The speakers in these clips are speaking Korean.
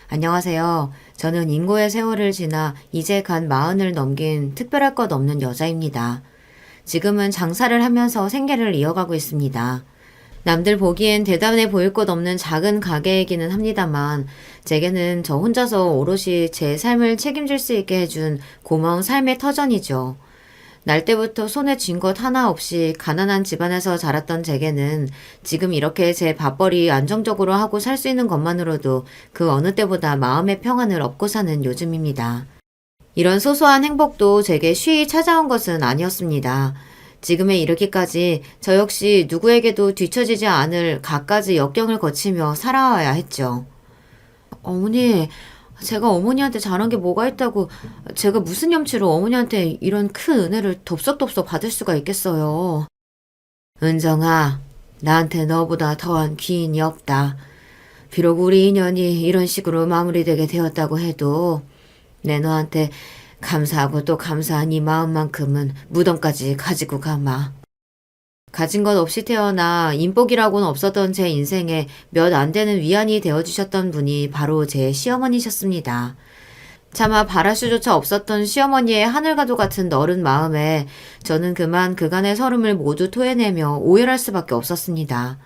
안녕하세요. 저는 인고의 세월을 지나 이제 간 40을 넘긴 특별할 것 없는 여자입니다. 지금은 장사를 하면서 생계를 이어가고 있습니다. 남들 보기엔 대단해 보일 것 없는 작은 가게이기는 합니다만, 제게는 저 혼자서 오롯이 제 삶을 책임질 수 있게 해준 고마운 삶의 터전이죠. 날 때부터 손에 쥔 것 하나 없이 가난한 집안에서 자랐던 제게는 지금 이렇게 제 밥벌이 안정적으로 하고 살 수 있는 것만으로도 그 어느 때보다 마음의 평안을 얻고 사는 요즘입니다. 이런 소소한 행복도 제게 쉬이 찾아온 것은 아니었습니다. 지금에 이르기까지 저 역시 누구에게도 뒤처지지 않을 갖가지 역경을 거치며 살아와야 했죠. 어머니, 제가 어머니한테 잘한 게 뭐가 있다고 제가 무슨 염치로 어머니한테 이런 큰 은혜를 덥석덥석 받을 수가 있겠어요. 은정아, 나한테 너보다 더한 귀인이 없다. 비록 우리 인연이 이런 식으로 마무리되게 되었다고 해도 내 너한테 감사하고 또 감사한 이 마음만큼은 무덤까지 가지고 가마. 가진 것 없이 태어나 인복이라고는 없었던 제 인생에 몇 안 되는 위안이 되어주셨던 분이 바로 제 시어머니셨습니다. 차마 바랄 수조차 없었던 시어머니의 하늘과도 같은 너른 마음에 저는 그만 그간의 서름을 모두 토해내며 오열할 수밖에 없었습니다.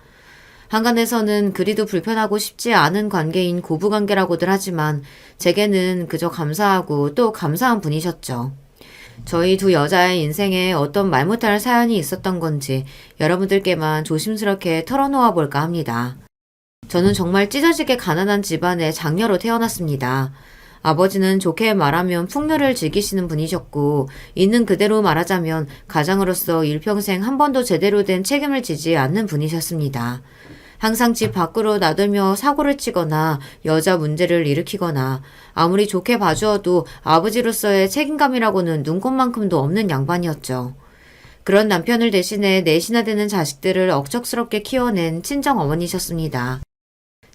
한간에서는 그리도 불편하고 싶지 않은 관계인 고부관계라고들 하지만 제게는 그저 감사하고 또 감사한 분이셨죠. 저희 두 여자의 인생에 어떤 말 못할 사연이 있었던 건지 여러분들께만 조심스럽게 털어놓아 볼까 합니다. 저는 정말 찢어지게 가난한 집안의 장녀로 태어났습니다. 아버지는 좋게 말하면 풍류를 즐기시는 분이셨고, 있는 그대로 말하자면 가장으로서 일평생 한 번도 제대로 된 책임을 지지 않는 분이셨습니다. 항상 집 밖으로 나들며 사고를 치거나 여자 문제를 일으키거나 아무리 좋게 봐주어도 아버지로서의 책임감이라고는 눈꼽만큼도 없는 양반이었죠. 그런 남편을 대신해 넷이나 되는 자식들을 억척스럽게 키워낸 친정 어머니셨습니다.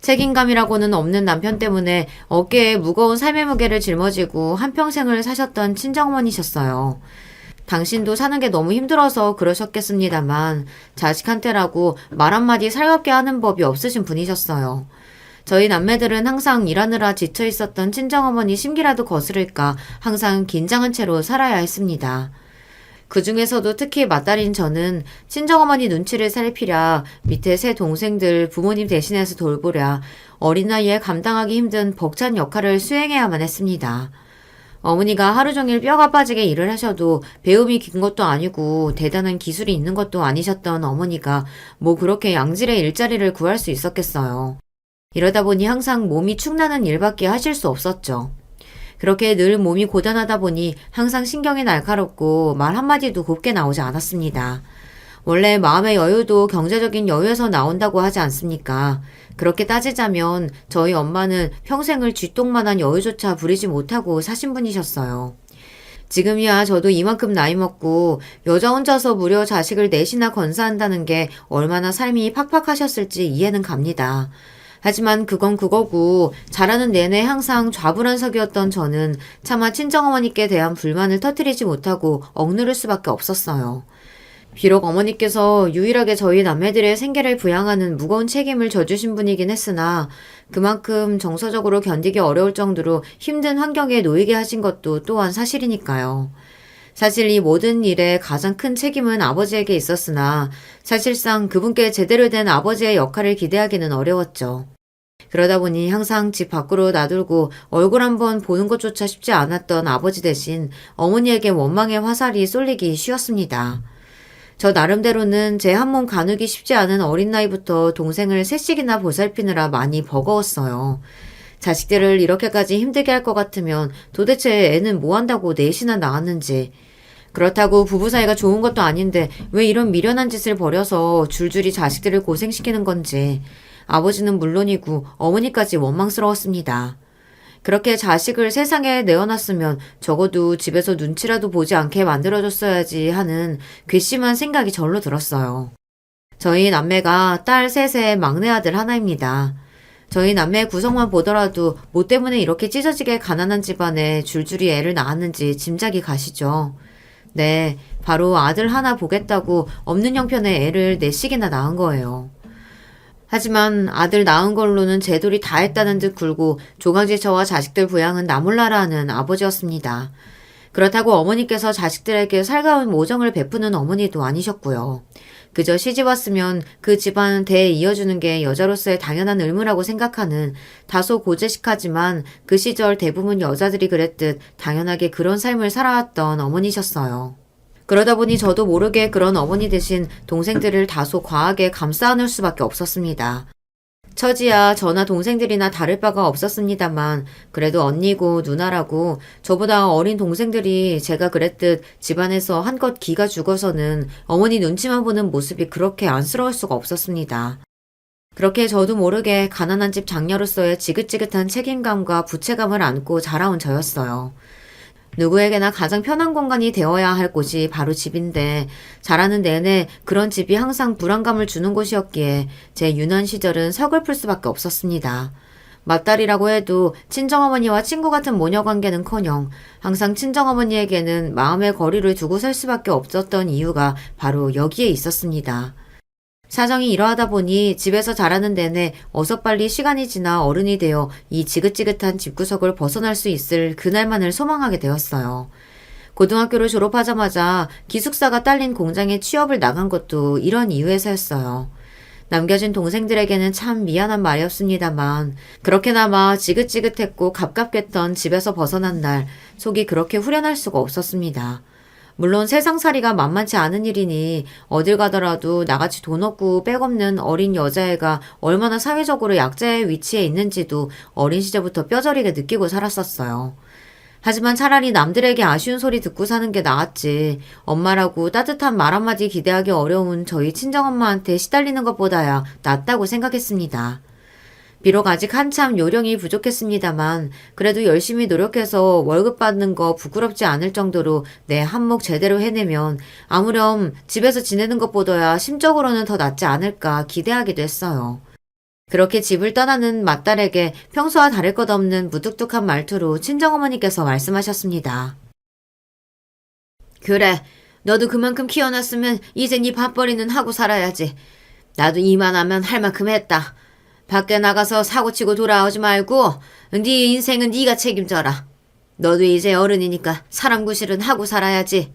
책임감이라고는 없는 남편 때문에 어깨에 무거운 삶의 무게를 짊어지고 한평생을 사셨던 친정어머니셨어요. 당신도 사는 게 너무 힘들어서 그러셨겠습니다만 자식한테라고 말 한마디 살갑게 하는 법이 없으신 분이셨어요. 저희 남매들은 항상 일하느라 지쳐 있었던 친정어머니 심기라도 거스를까 항상 긴장한 채로 살아야 했습니다. 그 중에서도 특히 맏딸인 저는 친정어머니 눈치를 살피랴, 밑에 세 동생들 부모님 대신해서 돌보랴, 어린 나이에 감당하기 힘든 벅찬 역할을 수행해야만 했습니다. 어머니가 하루 종일 뼈가 빠지게 일을 하셔도 배움이 긴 것도 아니고 대단한 기술이 있는 것도 아니셨던 어머니가 뭐 그렇게 양질의 일자리를 구할 수 있었겠어요. 이러다 보니 항상 몸이 축나는 일밖에 하실 수 없었죠. 그렇게 늘 몸이 고단하다 보니 항상 신경이 날카롭고 말 한마디도 곱게 나오지 않았습니다. 원래 마음의 여유도 경제적인 여유에서 나온다고 하지 않습니까? 그렇게 따지자면 저희 엄마는 평생을 쥐똥만한 여유조차 부리지 못하고 사신 분이셨어요. 지금이야 저도 이만큼 나이 먹고 여자 혼자서 무려 자식을 넷이나 건사한다는 게 얼마나 삶이 팍팍하셨을지 이해는 갑니다. 하지만 그건 그거고 자라는 내내 항상 좌불안석이었던 저는 차마 친정어머니께 대한 불만을 터뜨리지 못하고 억누를 수밖에 없었어요. 비록 어머니께서 유일하게 저희 남매들의 생계를 부양하는 무거운 책임을 져주신 분이긴 했으나 그만큼 정서적으로 견디기 어려울 정도로 힘든 환경에 놓이게 하신 것도 또한 사실이니까요. 사실 이 모든 일에 가장 큰 책임은 아버지에게 있었으나 사실상 그분께 제대로 된 아버지의 역할을 기대하기는 어려웠죠. 그러다 보니 항상 집 밖으로 나들고 얼굴 한번 보는 것조차 쉽지 않았던 아버지 대신 어머니에게 원망의 화살이 쏠리기 쉬웠습니다. 저 나름대로는 제 한 몸 가누기 쉽지 않은 어린 나이부터 동생을 셋씩이나 보살피느라 많이 버거웠어요. 자식들을 이렇게까지 힘들게 할 것 같으면 도대체 애는 뭐 한다고 넷이나 낳았는지. 그렇다고 부부 사이가 좋은 것도 아닌데 왜 이런 미련한 짓을 벌여서 줄줄이 자식들을 고생시키는 건지. 아버지는 물론이고 어머니까지 원망스러웠습니다. 그렇게 자식을 세상에 내어놨으면 적어도 집에서 눈치라도 보지 않게 만들어줬어야지 하는 괘씸한 생각이 절로 들었어요. 저희 남매가 딸 셋의 막내 아들 하나입니다. 저희 남매 구성만 보더라도 뭐 때문에 이렇게 찢어지게 가난한 집안에 줄줄이 애를 낳았는지 짐작이 가시죠. 네, 바로 아들 하나 보겠다고 없는 형편의 애를 넷씩이나 낳은 거예요. 하지만 아들 낳은 걸로는 제 돌이 다 했다는 듯 굴고 조강지 저와 자식들 부양은 나 몰라라 하는 아버지였습니다. 그렇다고 어머니께서 자식들에게 살가운 모정을 베푸는 어머니도 아니셨고요. 그저 시집 왔으면 그 집안 대에 이어주는 게 여자로서의 당연한 의무라고 생각하는 다소 고제식하지만 그 시절 대부분 여자들이 그랬듯 당연하게 그런 삶을 살아왔던 어머니셨어요. 그러다 보니 저도 모르게 그런 어머니 대신 동생들을 다소 과하게 감싸 안을 수밖에 없었습니다. 처지야 저나 동생들이나 다를 바가 없었습니다만 그래도 언니고 누나라고 저보다 어린 동생들이 제가 그랬듯 집안에서 한껏 기가 죽어서는 어머니 눈치만 보는 모습이 그렇게 안쓰러울 수가 없었습니다. 그렇게 저도 모르게 가난한 집 장녀로서의 지긋지긋한 책임감과 부채감을 안고 자라온 저였어요. 누구에게나 가장 편한 공간이 되어야 할 곳이 바로 집인데 자라는 내내 그런 집이 항상 불안감을 주는 곳이었기에 제 유년 시절은 서글플 수밖에 없었습니다. 맏딸이라고 해도 친정어머니와 친구 같은 모녀 관계는커녕 항상 친정어머니에게는 마음의 거리를 두고 살 수밖에 없었던 이유가 바로 여기에 있었습니다. 사정이 이러하다 보니 집에서 자라는 내내 어서 빨리 시간이 지나 어른이 되어 이 지긋지긋한 집구석을 벗어날 수 있을 그날만을 소망하게 되었어요. 고등학교를 졸업하자마자 기숙사가 딸린 공장에 취업을 나간 것도 이런 이유에서였어요. 남겨진 동생들에게는 참 미안한 말이었습니다만 그렇게나마 지긋지긋했고 갑갑했던 집에서 벗어난 날 속이 그렇게 후련할 수가 없었습니다. 물론 세상살이가 만만치 않은 일이니 어딜 가더라도 나같이 돈 없고 백 없는 어린 여자애가 얼마나 사회적으로 약자의 위치에 있는지도 어린 시절부터 뼈저리게 느끼고 살았었어요. 하지만 차라리 남들에게 아쉬운 소리 듣고 사는 게 나았지 엄마라고 따뜻한 말 한마디 기대하기 어려운 저희 친정엄마한테 시달리는 것보다야 낫다고 생각했습니다. 비록 아직 한참 요령이 부족했습니다만 그래도 열심히 노력해서 월급 받는 거 부끄럽지 않을 정도로 내 한몫 제대로 해내면 아무렴 집에서 지내는 것보다야 심적으로는 더 낫지 않을까 기대하기도 했어요. 그렇게 집을 떠나는 맏딸에게 평소와 다를 것 없는 무뚝뚝한 말투로 친정어머니께서 말씀하셨습니다. 그래, 너도 그만큼 키워놨으면 이제 네 밥벌이는 하고 살아야지. 나도 이만하면 할 만큼 했다. 밖에 나가서 사고치고 돌아오지 말고 네 인생은 네가 책임져라. 너도 이제 어른이니까 사람 구실은 하고 살아야지.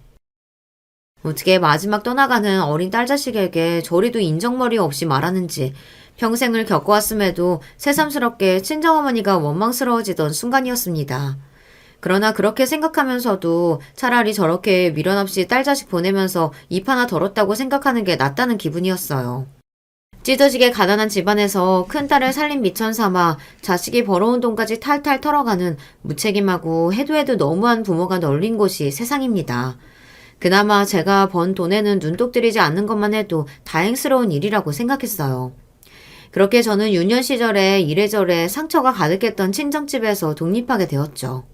어떻게 마지막 떠나가는 어린 딸자식에게 저리도 인정머리 없이 말하는지 평생을 겪어왔음에도 새삼스럽게 친정어머니가 원망스러워지던 순간이었습니다. 그러나 그렇게 생각하면서도 차라리 저렇게 미련 없이 딸자식 보내면서 입 하나 덜었다고 생각하는 게 낫다는 기분이었어요. 찢어지게 가난한 집안에서 큰딸을 살림 미천 삼아 자식이 벌어온 돈까지 탈탈 털어가는 무책임하고 해도 너무한 부모가 널린 곳이 세상입니다. 그나마 제가 번 돈에는 눈독 들이지 않는 것만 해도 다행스러운 일이라고 생각했어요. 그렇게 저는 유년 시절에 이래저래 상처가 가득했던 친정집에서 독립하게 되었죠.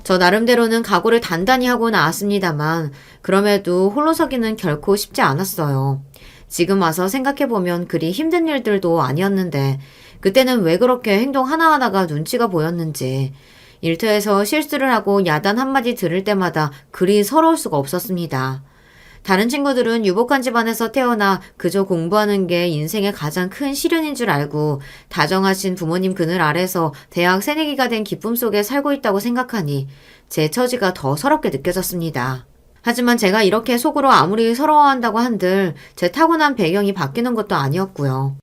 저 나름대로는 각오를 단단히 하고 나왔습니다만 그럼에도 홀로 서기는 결코 쉽지 않았어요. 지금 와서 생각해보면 그리 힘든 일들도 아니었는데 그때는 왜 그렇게 행동 하나하나가 눈치가 보였는지 일터에서 실수를 하고 야단 한마디 들을 때마다 그리 서러울 수가 없었습니다. 다른 친구들은 유복한 집안에서 태어나 그저 공부하는 게 인생의 가장 큰 시련인 줄 알고 다정하신 부모님 그늘 아래서 대학 새내기가 된 기쁨 속에 살고 있다고 생각하니 제 처지가 더 서럽게 느껴졌습니다. 하지만 제가 이렇게 속으로 아무리 서러워한다고 한들 제 타고난 배경이 바뀌는 것도 아니었고요.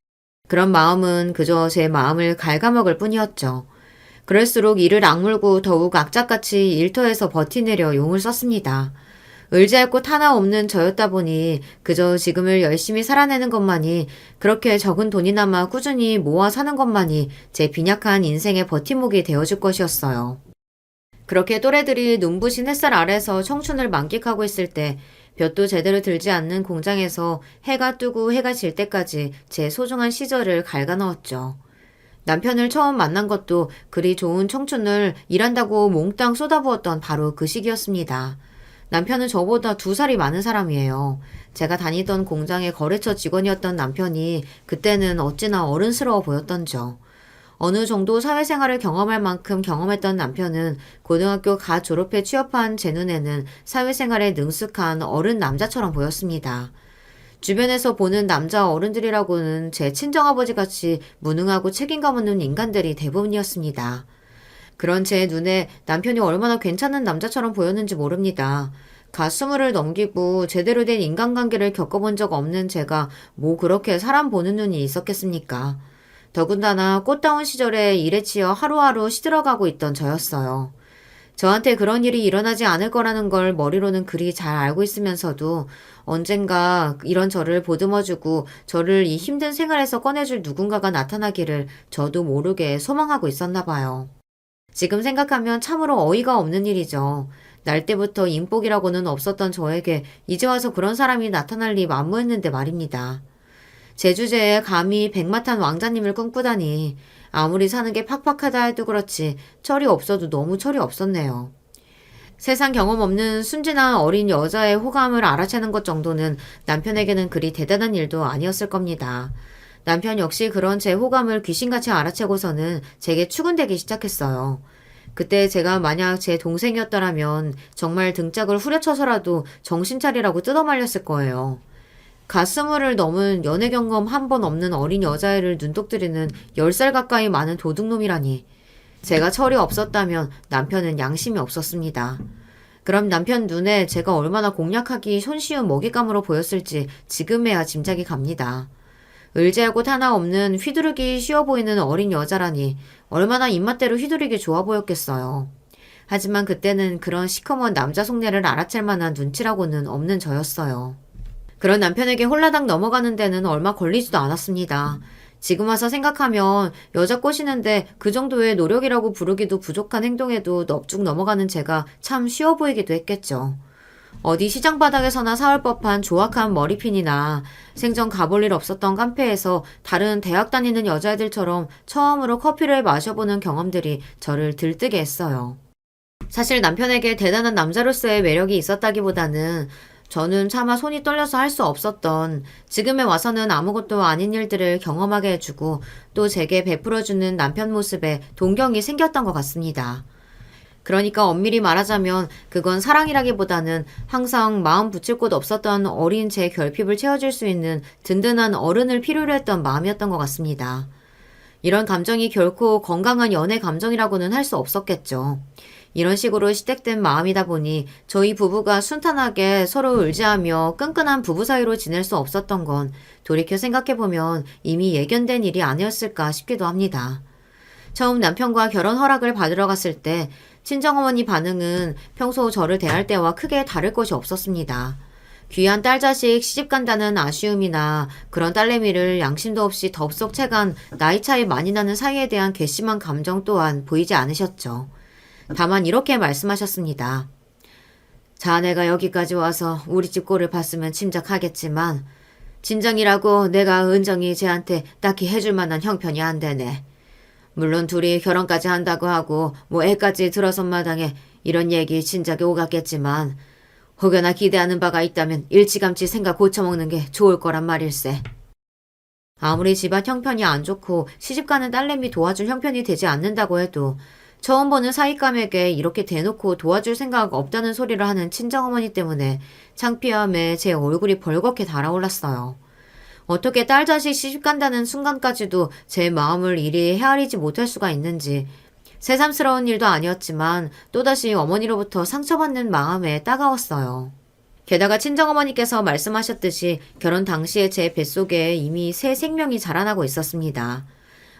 그런 마음은 그저 제 마음을 갉아먹을 뿐이었죠. 그럴수록 이를 악물고 더욱 악착같이 일터에서 버티내려 용을 썼습니다. 의지할 곳 하나 없는 저였다 보니 그저 지금을 열심히 살아내는 것만이 그렇게 적은 돈이나마 꾸준히 모아 사는 것만이 제 빈약한 인생의 버팀목이 되어줄 것이었어요. 그렇게 또래들이 눈부신 햇살 아래서 청춘을 만끽하고 있을 때 볕도 제대로 들지 않는 공장에서 해가 뜨고 해가 질 때까지 제 소중한 시절을 갉아넣었죠. 남편을 처음 만난 것도 그리 좋은 청춘을 일한다고 몽땅 쏟아부었던 바로 그 시기였습니다. 남편은 저보다 2살이 많은 사람이에요. 제가 다니던 공장의 거래처 직원이었던 남편이 그때는 어찌나 어른스러워 보였던죠. 어느 정도 사회생활을 경험할 만큼 경험했던 남편은 고등학교 갓 졸업해 취업한 제 눈에는 사회생활에 능숙한 어른 남자처럼 보였습니다. 주변에서 보는 남자 어른들이라고는 제 친정아버지 같이 무능하고 책임감 없는 인간들이 대부분이었습니다. 그런 제 눈에 남편이 얼마나 괜찮은 남자처럼 보였는지 모릅니다. 갓 스물을 넘기고 제대로 된 인간관계를 겪어본 적 없는 제가 뭐 그렇게 사람 보는 눈이 있었겠습니까? 더군다나 꽃다운 시절에 일에 치여 하루하루 시들어가고 있던 저였어요. 저한테 그런 일이 일어나지 않을 거라는 걸 머리로는 그리 잘 알고 있으면서도 언젠가 이런 저를 보듬어주고 저를 이 힘든 생활에서 꺼내줄 누군가가 나타나기를 저도 모르게 소망하고 있었나 봐요. 지금 생각하면 참으로 어이가 없는 일이죠. 날 때부터 인복이라고는 없었던 저에게 이제 와서 그런 사람이 나타날 리 만무했는데 말입니다. 제 주제에 감히 백마탄 왕자님을 꿈꾸다니 아무리 사는 게 팍팍하다 해도 그렇지 철이 없어도 너무 철이 없었네요. 세상 경험 없는 순진한 어린 여자의 호감을 알아채는 것 정도는 남편에게는 그리 대단한 일도 아니었을 겁니다. 남편 역시 그런 제 호감을 귀신같이 알아채고서는 제게 추근대기 시작했어요. 그때 제가 만약 제 동생이었더라면 정말 등짝을 후려쳐서라도 정신 차리라고 뜯어말렸을 거예요. 갓스물을 넘은 연애 경험 한 번 없는 어린 여자애를 눈독 들이는 10살 가까이 많은 도둑놈이라니. 제가 철이 없었다면 남편은 양심이 없었습니다. 그럼 남편 눈에 제가 얼마나 공략하기 손쉬운 먹잇감으로 보였을지 지금에야 짐작이 갑니다. 의지할 곳 하나 없는 휘두르기 쉬워 보이는 어린 여자라니 얼마나 입맛대로 휘두르기 좋아 보였겠어요. 하지만 그때는 그런 시커먼 남자 속내를 알아챌 만한 눈치라고는 없는 저였어요. 그런 남편에게 홀라당 넘어가는 데는 얼마 걸리지도 않았습니다. 지금 와서 생각하면 여자 꼬시는데 그 정도의 노력이라고 부르기도 부족한 행동에도 넙죽 넘어가는 제가 참 쉬워 보이기도 했겠죠. 어디 시장 바닥에서나 사올 법한 조악한 머리핀이나 생전 가볼 일 없었던 카페에서 다른 대학 다니는 여자애들처럼 처음으로 커피를 마셔보는 경험들이 저를 들뜨게 했어요. 사실 남편에게 대단한 남자로서의 매력이 있었다기보다는 저는 차마 손이 떨려서 할 수 없었던 지금에 와서는 아무것도 아닌 일들을 경험하게 해주고 또 제게 베풀어주는 남편 모습에 동경이 생겼던 것 같습니다. 그러니까 엄밀히 말하자면 그건 사랑이라기보다는 항상 마음 붙일 곳 없었던 어린 제 결핍을 채워줄 수 있는 든든한 어른을 필요로 했던 마음이었던 것 같습니다. 이런 감정이 결코 건강한 연애 감정이라고는 할 수 없었겠죠. 이런 식으로 시댁된 마음이다 보니 저희 부부가 순탄하게 서로 의지하며 끈끈한 부부 사이로 지낼 수 없었던 건 돌이켜 생각해보면 이미 예견된 일이 아니었을까 싶기도 합니다. 처음 남편과 결혼 허락을 받으러 갔을 때 친정어머니 반응은 평소 저를 대할 때와 크게 다를 것이 없었습니다. 귀한 딸 자식 시집 간다는 아쉬움이나 그런 딸내미를 양심도 없이 덥석 채간 나이 차이 많이 나는 사이에 대한 괘씸한 감정 또한 보이지 않으셨죠. 다만 이렇게 말씀하셨습니다. 자네가 여기까지 와서 우리 집 꼴을 봤으면 짐작하겠지만 진정이라고 내가 은정이 쟤한테 딱히 해줄 만한 형편이 안 되네. 물론 둘이 결혼까지 한다고 하고 뭐 애까지 들어선 마당에 이런 얘기 진작에 오갔겠지만 혹여나 기대하는 바가 있다면 일찌감치 생각 고쳐먹는 게 좋을 거란 말일세. 아무리 집안 형편이 안 좋고 시집가는 딸내미 도와줄 형편이 되지 않는다고 해도 처음 보는 사윗감에게 이렇게 대놓고 도와줄 생각 없다는 소리를 하는 친정어머니 때문에 창피함에 제 얼굴이 벌겋게 달아올랐어요. 어떻게 딸 자식 시집간다는 순간까지도 제 마음을 이리 헤아리지 못할 수가 있는지 새삼스러운 일도 아니었지만 또다시 어머니로부터 상처받는 마음에 따가웠어요. 게다가 친정어머니께서 말씀하셨듯이 결혼 당시에 제 뱃속에 이미 새 생명이 자라나고 있었습니다.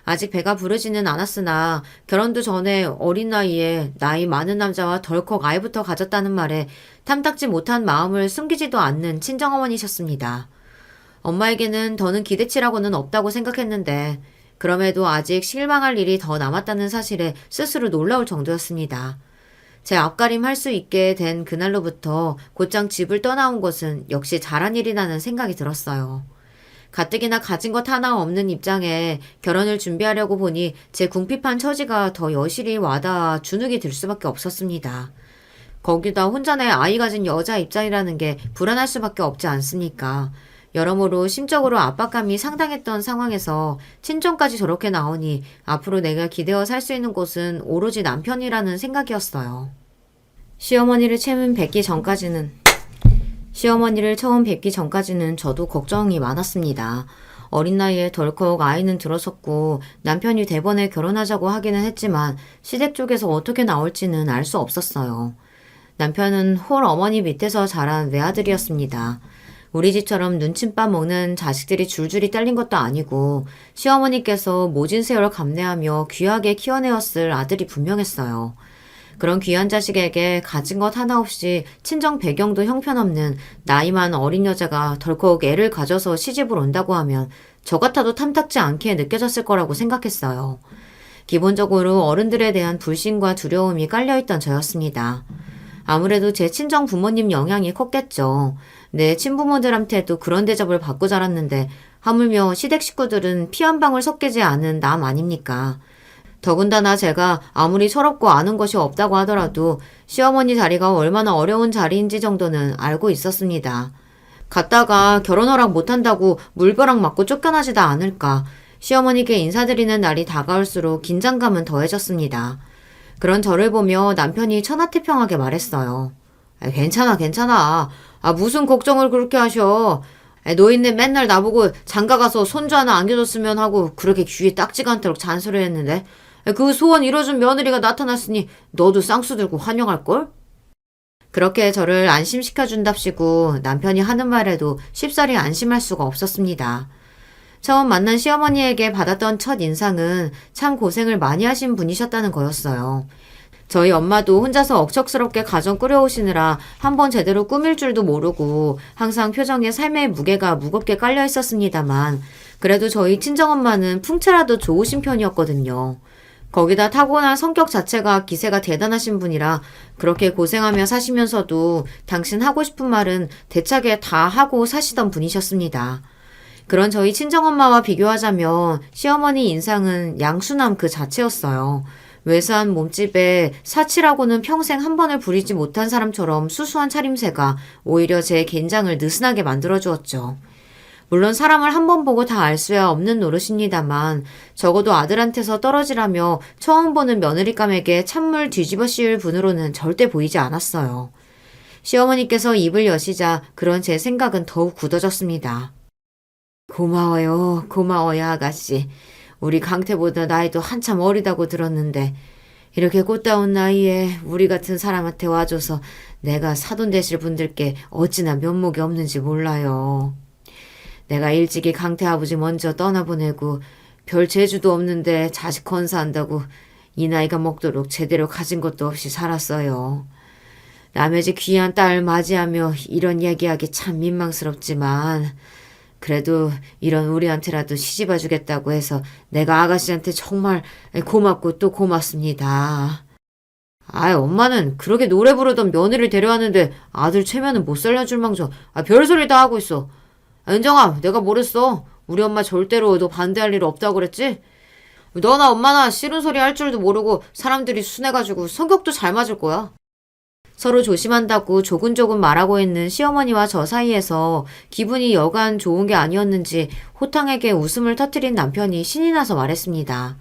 아직 배가 부르지는 않았으나 결혼도 전에 어린 나이에 나이 많은 남자와 덜컥 아이부터 가졌다는 말에 탐탁지 못한 마음을 숨기지도 않는 친정어머니셨습니다. 엄마에게는 더는 기대치라고는 없다고 생각했는데 그럼에도 아직 실망할 일이 더 남았다는 사실에 스스로 놀라울 정도였습니다. 제 앞가림 할 수 있게 된 그날로부터 곧장 집을 떠나온 것은 역시 잘한 일이라는 생각이 들었어요. 가뜩이나 가진 것 하나 없는 입장에 결혼을 준비하려고 보니 제 궁핍한 처지가 더 여실히 와닿아 주눅이 들 수밖에 없었습니다. 거기다 혼자 내 아이 가진 여자 입장이라는 게 불안할 수밖에 없지 않습니까? 여러모로 심적으로 압박감이 상당했던 상황에서 친정까지 저렇게 나오니 앞으로 내가 기대어 살 수 있는 곳은 오로지 남편이라는 생각이었어요. 시어머니를 채문 뵙기 전까지는 시어머니를 처음 뵙기 전까지는 저도 걱정이 많았습니다. 어린 나이에 덜컥 아이는 들어섰고 남편이 대번에 결혼하자고 하기는 했지만 시댁 쪽에서 어떻게 나올지는 알 수 없었어요. 남편은 홀 어머니 밑에서 자란 외아들이었습니다. 우리 집처럼 눈칫밥 먹는 자식들이 줄줄이 딸린 것도 아니고 시어머니께서 모진 세월 감내하며 귀하게 키워내었을 아들이 분명했어요. 그런 귀한 자식에게 가진 것 하나 없이 친정 배경도 형편없는 나이만 어린 여자가 덜컥 애를 가져서 시집을 온다고 하면 저 같아도 탐탁지 않게 느껴졌을 거라고 생각했어요. 기본적으로 어른들에 대한 불신과 두려움이 깔려있던 저였습니다. 아무래도 제 친정 부모님 영향이 컸겠죠. 내 친부모들한테도 그런 대접을 받고 자랐는데 하물며 시댁 식구들은 피 한 방울 섞이지 않은 남 아닙니까? 더군다나 제가 아무리 철없고 아는 것이 없다고 하더라도 시어머니 자리가 얼마나 어려운 자리인지 정도는 알고 있었습니다. 갔다가 결혼 허락 못한다고 물벼락 맞고 쫓겨나지도 않을까. 시어머니께 인사드리는 날이 다가올수록 긴장감은 더해졌습니다. 그런 저를 보며 남편이 천하태평하게 말했어요. 괜찮아, 괜찮아. 무슨 걱정을 그렇게 하셔. 노인네 맨날 나보고 장가가서 손주 하나 안겨줬으면 하고 그렇게 귀에 딱지가 않도록 잔소리했는데 그 소원 이뤄준 며느리가 나타났으니 너도 쌍수 들고 환영할걸? 그렇게 저를 안심시켜준답시고 남편이 하는 말에도 쉽사리 안심할 수가 없었습니다. 처음 만난 시어머니에게 받았던 첫 인상은 참 고생을 많이 하신 분이셨다는 거였어요. 저희 엄마도 혼자서 억척스럽게 가정 꾸려오시느라 한번 제대로 꾸밀 줄도 모르고 항상 표정에 삶의 무게가 무겁게 깔려 있었습니다만 그래도 저희 친정엄마는 풍채라도 좋으신 편이었거든요. 거기다 타고난 성격 자체가 기세가 대단하신 분이라 그렇게 고생하며 사시면서도 당신 하고 싶은 말은 대차게 다 하고 사시던 분이셨습니다. 그런 저희 친정엄마와 비교하자면 시어머니 인상은 양수남 그 자체였어요. 외소한 몸집에 사치라고는 평생 한 번을 부리지 못한 사람처럼 수수한 차림새가 오히려 제 긴장을 느슨하게 만들어주었죠. 물론 사람을 한 번 보고 다 알 수야 없는 노릇입니다만 적어도 아들한테서 떨어지라며 처음 보는 며느리감에게 찬물 뒤집어 씌울 분으로는 절대 보이지 않았어요. 시어머니께서 입을 여시자 그런 제 생각은 더욱 굳어졌습니다. 고마워요, 고마워요 아가씨. 우리 강태보다 나이도 한참 어리다고 들었는데 이렇게 꽃다운 나이에 우리 같은 사람한테 와줘서 내가 사돈 되실 분들께 어찌나 면목이 없는지 몰라요. 내가 일찍이 강태 아버지 먼저 떠나보내고 별 재주도 없는데 자식 건사한다고 이 나이가 먹도록 제대로 가진 것도 없이 살았어요. 남의 집 귀한 딸 맞이하며 이런 얘기하기 참 민망스럽지만 그래도 이런 우리한테라도 시집와 주겠다고 해서 내가 아가씨한테 정말 고맙고 또 고맙습니다. 엄마는 그렇게 노래 부르던 며느리를 데려왔는데 아들 최면은 못 살려줄 망정 별소리 다 하고 있어. 은정아, 내가 뭐랬어? 우리 엄마 절대로 너 반대할 일 없다고 그랬지? 너나 엄마나 싫은 소리 할 줄도 모르고 사람들이 순해가지고 성격도 잘 맞을 거야. 서로 조심한다고 조근조근 말하고 있는 시어머니와 저 사이에서 기분이 여간 좋은 게 아니었는지 호탕하게 웃음을 터뜨린 남편이 신이 나서 말했습니다.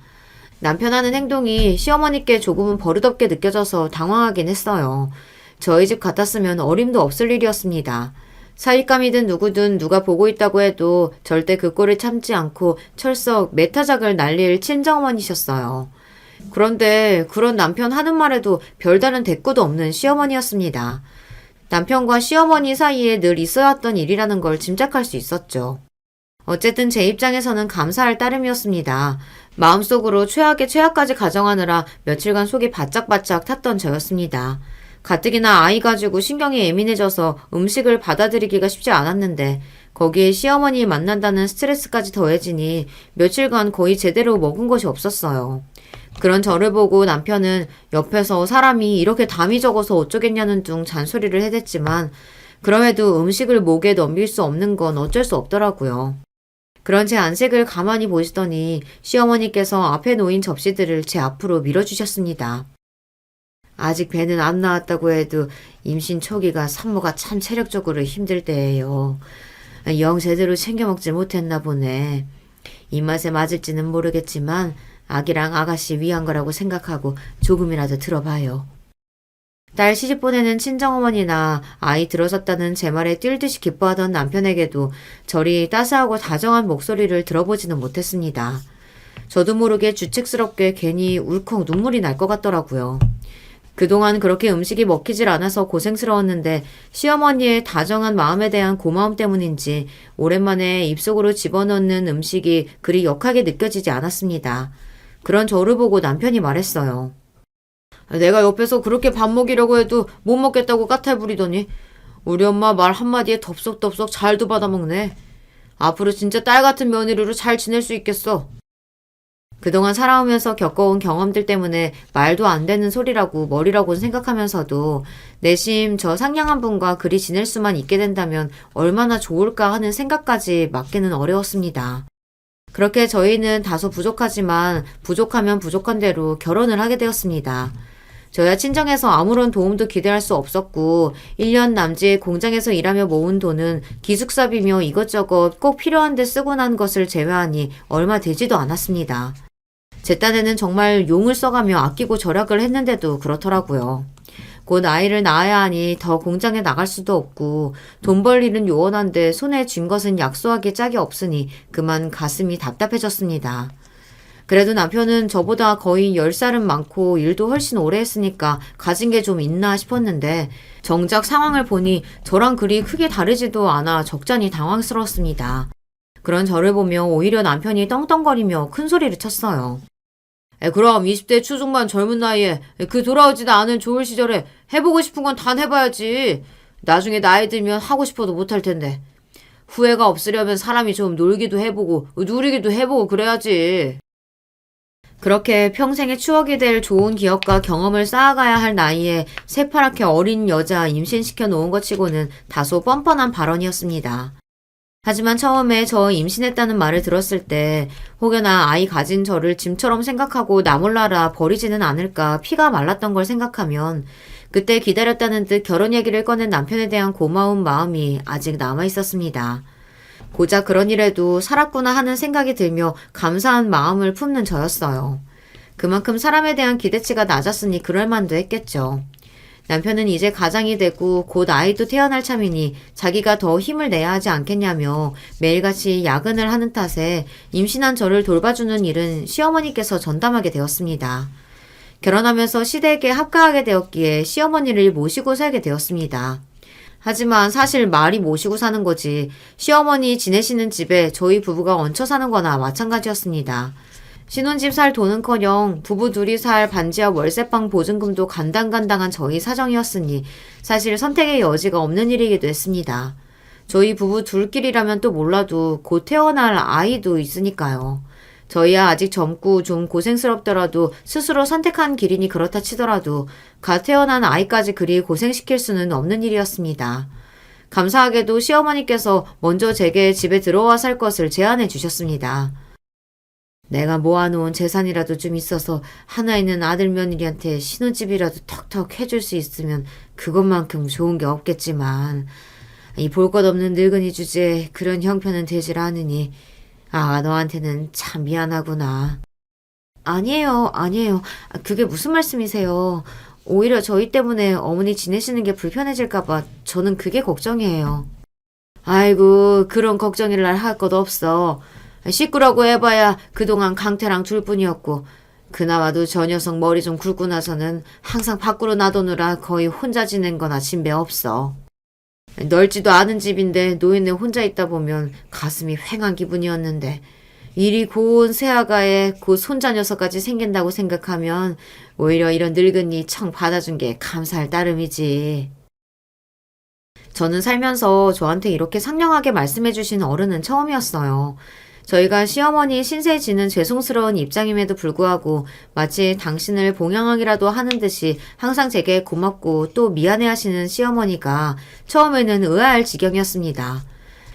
남편 하는 행동이 시어머니께 조금은 버릇없게 느껴져서 당황하긴 했어요. 저희 집 같았으면 어림도 없을 일이었습니다. 사윗감이든 누구든 누가 보고 있다고 해도 절대 그 꼴을 참지 않고 철썩 메타작을 날릴 친정어머니셨어요. 그런데 그런 남편 하는 말에도 별다른 대꾸도 없는 시어머니였습니다. 남편과 시어머니 사이에 늘 있어왔던 일이라는 걸 짐작할 수 있었죠. 어쨌든 제 입장에서는 감사할 따름이었습니다. 마음속으로 최악의 최악까지 가정하느라 며칠간 속이 바짝바짝 탔던 저였습니다. 가뜩이나 아이 가지고 신경이 예민해져서 음식을 받아들이기가 쉽지 않았는데 거기에 시어머니 만난다는 스트레스까지 더해지니 며칠간 거의 제대로 먹은 것이 없었어요. 그런 저를 보고 남편은 옆에서 사람이 이렇게 담이 적어서 어쩌겠냐는 둥 잔소리를 해댔지만 그럼에도 음식을 목에 넘길 수 없는 건 어쩔 수 없더라고요. 그런 제 안색을 가만히 보시더니 시어머니께서 앞에 놓인 접시들을 제 앞으로 밀어주셨습니다. 아직 배는 안 나왔다고 해도 임신 초기가 산모가 참 체력적으로 힘들 때예요. 영 제대로 챙겨 먹지 못했나 보네. 입맛에 맞을지는 모르겠지만 아기랑 아가씨 위한 거라고 생각하고 조금이라도 들어봐요. 딸 시집 보내는 친정어머니나 아이 들어섰다는 제 말에 뛸 듯이 기뻐하던 남편에게도 저리 따스하고 다정한 목소리를 들어보지는 못했습니다. 저도 모르게 주책스럽게 괜히 울컥 눈물이 날 것 같더라고요. 그동안 그렇게 음식이 먹히질 않아서 고생스러웠는데 시어머니의 다정한 마음에 대한 고마움 때문인지 오랜만에 입속으로 집어넣는 음식이 그리 역하게 느껴지지 않았습니다. 그런 저를 보고 남편이 말했어요. 내가 옆에서 그렇게 밥 먹이려고 해도 못 먹겠다고 까탈 부리더니 우리 엄마 말 한마디에 덥석덥석 잘도 받아먹네. 앞으로 진짜 딸 같은 며느리로 잘 지낼 수 있겠어. 그동안 살아오면서 겪어온 경험들 때문에 말도 안 되는 소리라고 머리라고는 생각하면서도 내심 저 상냥한 분과 그리 지낼 수만 있게 된다면 얼마나 좋을까 하는 생각까지 막기는 어려웠습니다. 그렇게 저희는 다소 부족하지만 부족하면 부족한 대로 결혼을 하게 되었습니다. 저야 친정에서 아무런 도움도 기대할 수 없었고 1년 남짓 공장에서 일하며 모은 돈은 기숙사비며 이것저것 꼭 필요한 데 쓰고 난 것을 제외하니 얼마 되지도 않았습니다. 제 딴에는 정말 용을 써가며 아끼고 절약을 했는데도 그렇더라고요. 곧 아이를 낳아야 하니 더 공장에 나갈 수도 없고 돈 벌 일은 요원한데 손에 쥔 것은 약소하기 짝이 없으니 그만 가슴이 답답해졌습니다. 그래도 남편은 저보다 거의 10살은 많고 일도 훨씬 오래 했으니까 가진 게 좀 있나 싶었는데 정작 상황을 보니 저랑 그리 크게 다르지도 않아 적잖이 당황스러웠습니다. 그런 저를 보며 오히려 남편이 떵떵거리며 큰 소리를 쳤어요. 그럼 20대 초중반 젊은 나이에 그 돌아오지도 않은 좋을 시절에 해보고 싶은 건 다 해봐야지. 나중에 나이 들면 하고 싶어도 못할 텐데. 후회가 없으려면 사람이 좀 놀기도 해보고 누리기도 해보고 그래야지. 그렇게 평생의 추억이 될 좋은 기억과 경험을 쌓아가야 할 나이에 새파랗게 어린 여자 임신시켜 놓은 것 치고는 다소 뻔뻔한 발언이었습니다. 하지만 처음에 저 임신했다는 말을 들었을 때 혹여나 아이 가진 저를 짐처럼 생각하고 나 몰라라 버리지는 않을까 피가 말랐던 걸 생각하면 그때 기다렸다는 듯 결혼 얘기를 꺼낸 남편에 대한 고마운 마음이 아직 남아 있었습니다. 고작 그런 일에도 살았구나 하는 생각이 들며 감사한 마음을 품는 저였어요. 그만큼 사람에 대한 기대치가 낮았으니 그럴 만도 했겠죠. 남편은 이제 가장이 되고 곧 아이도 태어날 참이니 자기가 더 힘을 내야 하지 않겠냐며 매일같이 야근을 하는 탓에 임신한 저를 돌봐주는 일은 시어머니께서 전담하게 되었습니다. 결혼하면서 시댁에 합가하게 되었기에 시어머니를 모시고 살게 되었습니다. 하지만 사실 말이 모시고 사는 거지 시어머니 지내시는 집에 저희 부부가 얹혀 사는 거나 마찬가지였습니다. 신혼집 살 돈은커녕 부부 둘이 살 반지하 월세방 보증금도 간당간당한 저희 사정이었으니 사실 선택의 여지가 없는 일이기도 했습니다. 저희 부부 둘끼리라면 또 몰라도 곧 태어날 아이도 있으니까요. 저희야 아직 젊고 좀 고생스럽더라도 스스로 선택한 길이니 그렇다 치더라도 갓 태어난 아이까지 그리 고생시킬 수는 없는 일이었습니다. 감사하게도 시어머니께서 먼저 제게 집에 들어와 살 것을 제안해 주셨습니다. 내가 모아놓은 재산이라도 좀 있어서 하나 있는 아들 며느리한테 신혼집이라도 턱턱 해줄 수 있으면 그것만큼 좋은 게 없겠지만 이 볼 것 없는 늙은이 주제에 그런 형편은 되질 않으니 너한테는 참 미안하구나. 아니에요. 그게 무슨 말씀이세요? 오히려 저희 때문에 어머니 지내시는 게 불편해질까봐 저는 그게 걱정이에요. 아이고, 그런 걱정이랄 할 것 없어. 식구라고 해봐야 그동안 강태랑 둘뿐이었고 그나마도 저 녀석 머리 좀 굵고 나서는 항상 밖으로 놔두느라 거의 혼자 지낸 거나 진배 없어. 넓지도 않은 집인데 노인네 혼자 있다 보면 가슴이 휑한 기분이었는데 이리 고운 새아가에 그 손자 녀석까지 생긴다고 생각하면 오히려 이런 늙은이 청 받아준 게 감사할 따름이지. 저는 살면서 저한테 이렇게 상냥하게 말씀해주신 어른은 처음이었어요. 저희가 시어머니 신세 지는 죄송스러운 입장임에도 불구하고 마치 당신을 봉양하기라도 하는 듯이 항상 제게 고맙고 또 미안해하시는 시어머니가 처음에는 의아할 지경이었습니다.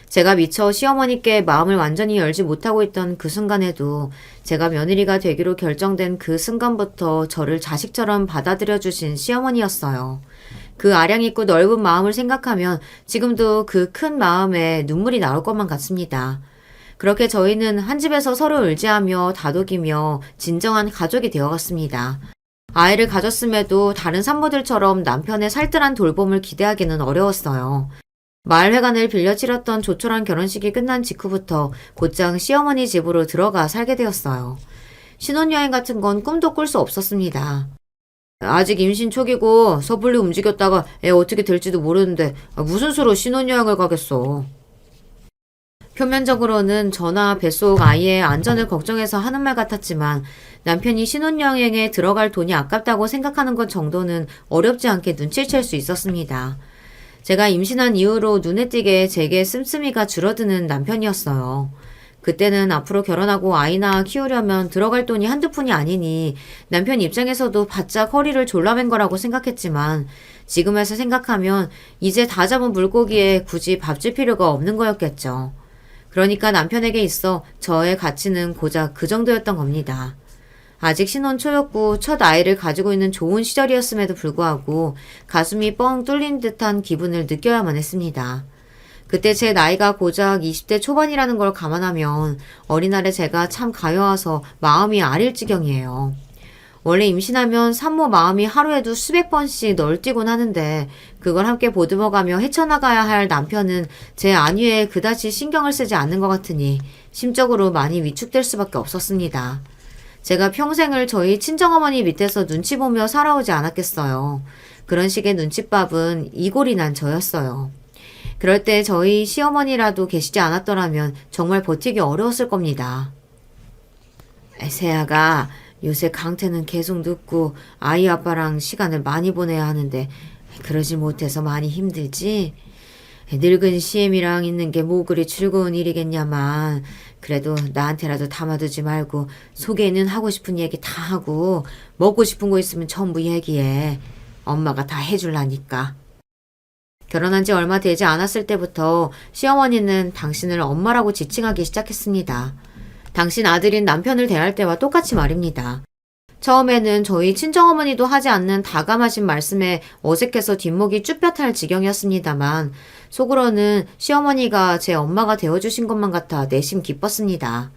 제가 미처 시어머니께 마음을 완전히 열지 못하고 있던 그 순간에도 제가 며느리가 되기로 결정된 그 순간부터 저를 자식처럼 받아들여 주신 시어머니였어요. 그 아량 있고 넓은 마음을 생각하면 지금도 그 큰 마음에 눈물이 나올 것만 같습니다. 그렇게 저희는 한 집에서 서로 의지하며 다독이며 진정한 가족이 되어갔습니다. 아이를 가졌음에도 다른 산모들처럼 남편의 살뜰한 돌봄을 기대하기는 어려웠어요. 마을회관을 빌려 치렀던 조촐한 결혼식이 끝난 직후부터 곧장 시어머니 집으로 들어가 살게 되었어요. 신혼여행 같은 건 꿈도 꿀 수 없었습니다. 아직 임신 초기고 섣불리 움직였다가 애 어떻게 될지도 모르는데 무슨 수로 신혼여행을 가겠어. 표면적으로는 저나 뱃속 아이의 안전을 걱정해서 하는 말 같았지만 남편이 신혼여행에 들어갈 돈이 아깝다고 생각하는 것 정도는 어렵지 않게 눈치챌 수 있었습니다. 제가 임신한 이후로 눈에 띄게 제게 씀씀이가 줄어드는 남편이었어요. 그때는 앞으로 결혼하고 아이나 키우려면 들어갈 돈이 한두 푼이 아니니 남편 입장에서도 바짝 허리를 졸라맨 거라고 생각했지만 지금에서 생각하면 이제 다 잡은 물고기에 굳이 밥 줄 필요가 없는 거였겠죠. 그러니까 남편에게 있어 저의 가치는 고작 그 정도였던 겁니다. 아직 신혼 초였고 첫 아이를 가지고 있는 좋은 시절이었음에도 불구하고 가슴이 뻥 뚫린 듯한 기분을 느껴야만 했습니다. 그때 제 나이가 고작 20대 초반이라는 걸 감안하면 어린날에 제가 참 가여워서 마음이 아릴 지경이에요. 원래 임신하면 산모 마음이 하루에도 수백 번씩 널뛰곤 하는데 그걸 함께 보듬어가며 헤쳐나가야 할 남편은 제 안위에 그다지 신경을 쓰지 않는 것 같으니 심적으로 많이 위축될 수밖에 없었습니다. 제가 평생을 저희 친정어머니 밑에서 눈치 보며 살아오지 않았겠어요. 그런 식의 눈칫밥은 이골이 난 저였어요. 그럴 때 저희 시어머니라도 계시지 않았더라면 정말 버티기 어려웠을 겁니다. 세아가 요새 강태는 계속 늦고 아이 아빠랑 시간을 많이 보내야 하는데 그러지 못해서 많이 힘들지? 늙은 시엠이랑 있는 게 뭐 그리 즐거운 일이겠냐만 그래도 나한테라도 담아두지 말고 소개는 하고 싶은 얘기 다 하고 먹고 싶은 거 있으면 전부 얘기해. 엄마가 다 해줄라니까. 결혼한 지 얼마 되지 않았을 때부터 시어머니는 당신을 엄마라고 지칭하기 시작했습니다. 당신 아들인 남편을 대할 때와 똑같이 말입니다. 처음에는 저희 친정어머니도 하지 않는 다감하신 말씀에 어색해서 뒷목이 쭈뼛할 지경이었습니다만 속으로는 시어머니가 제 엄마가 되어주신 것만 같아 내심 기뻤습니다.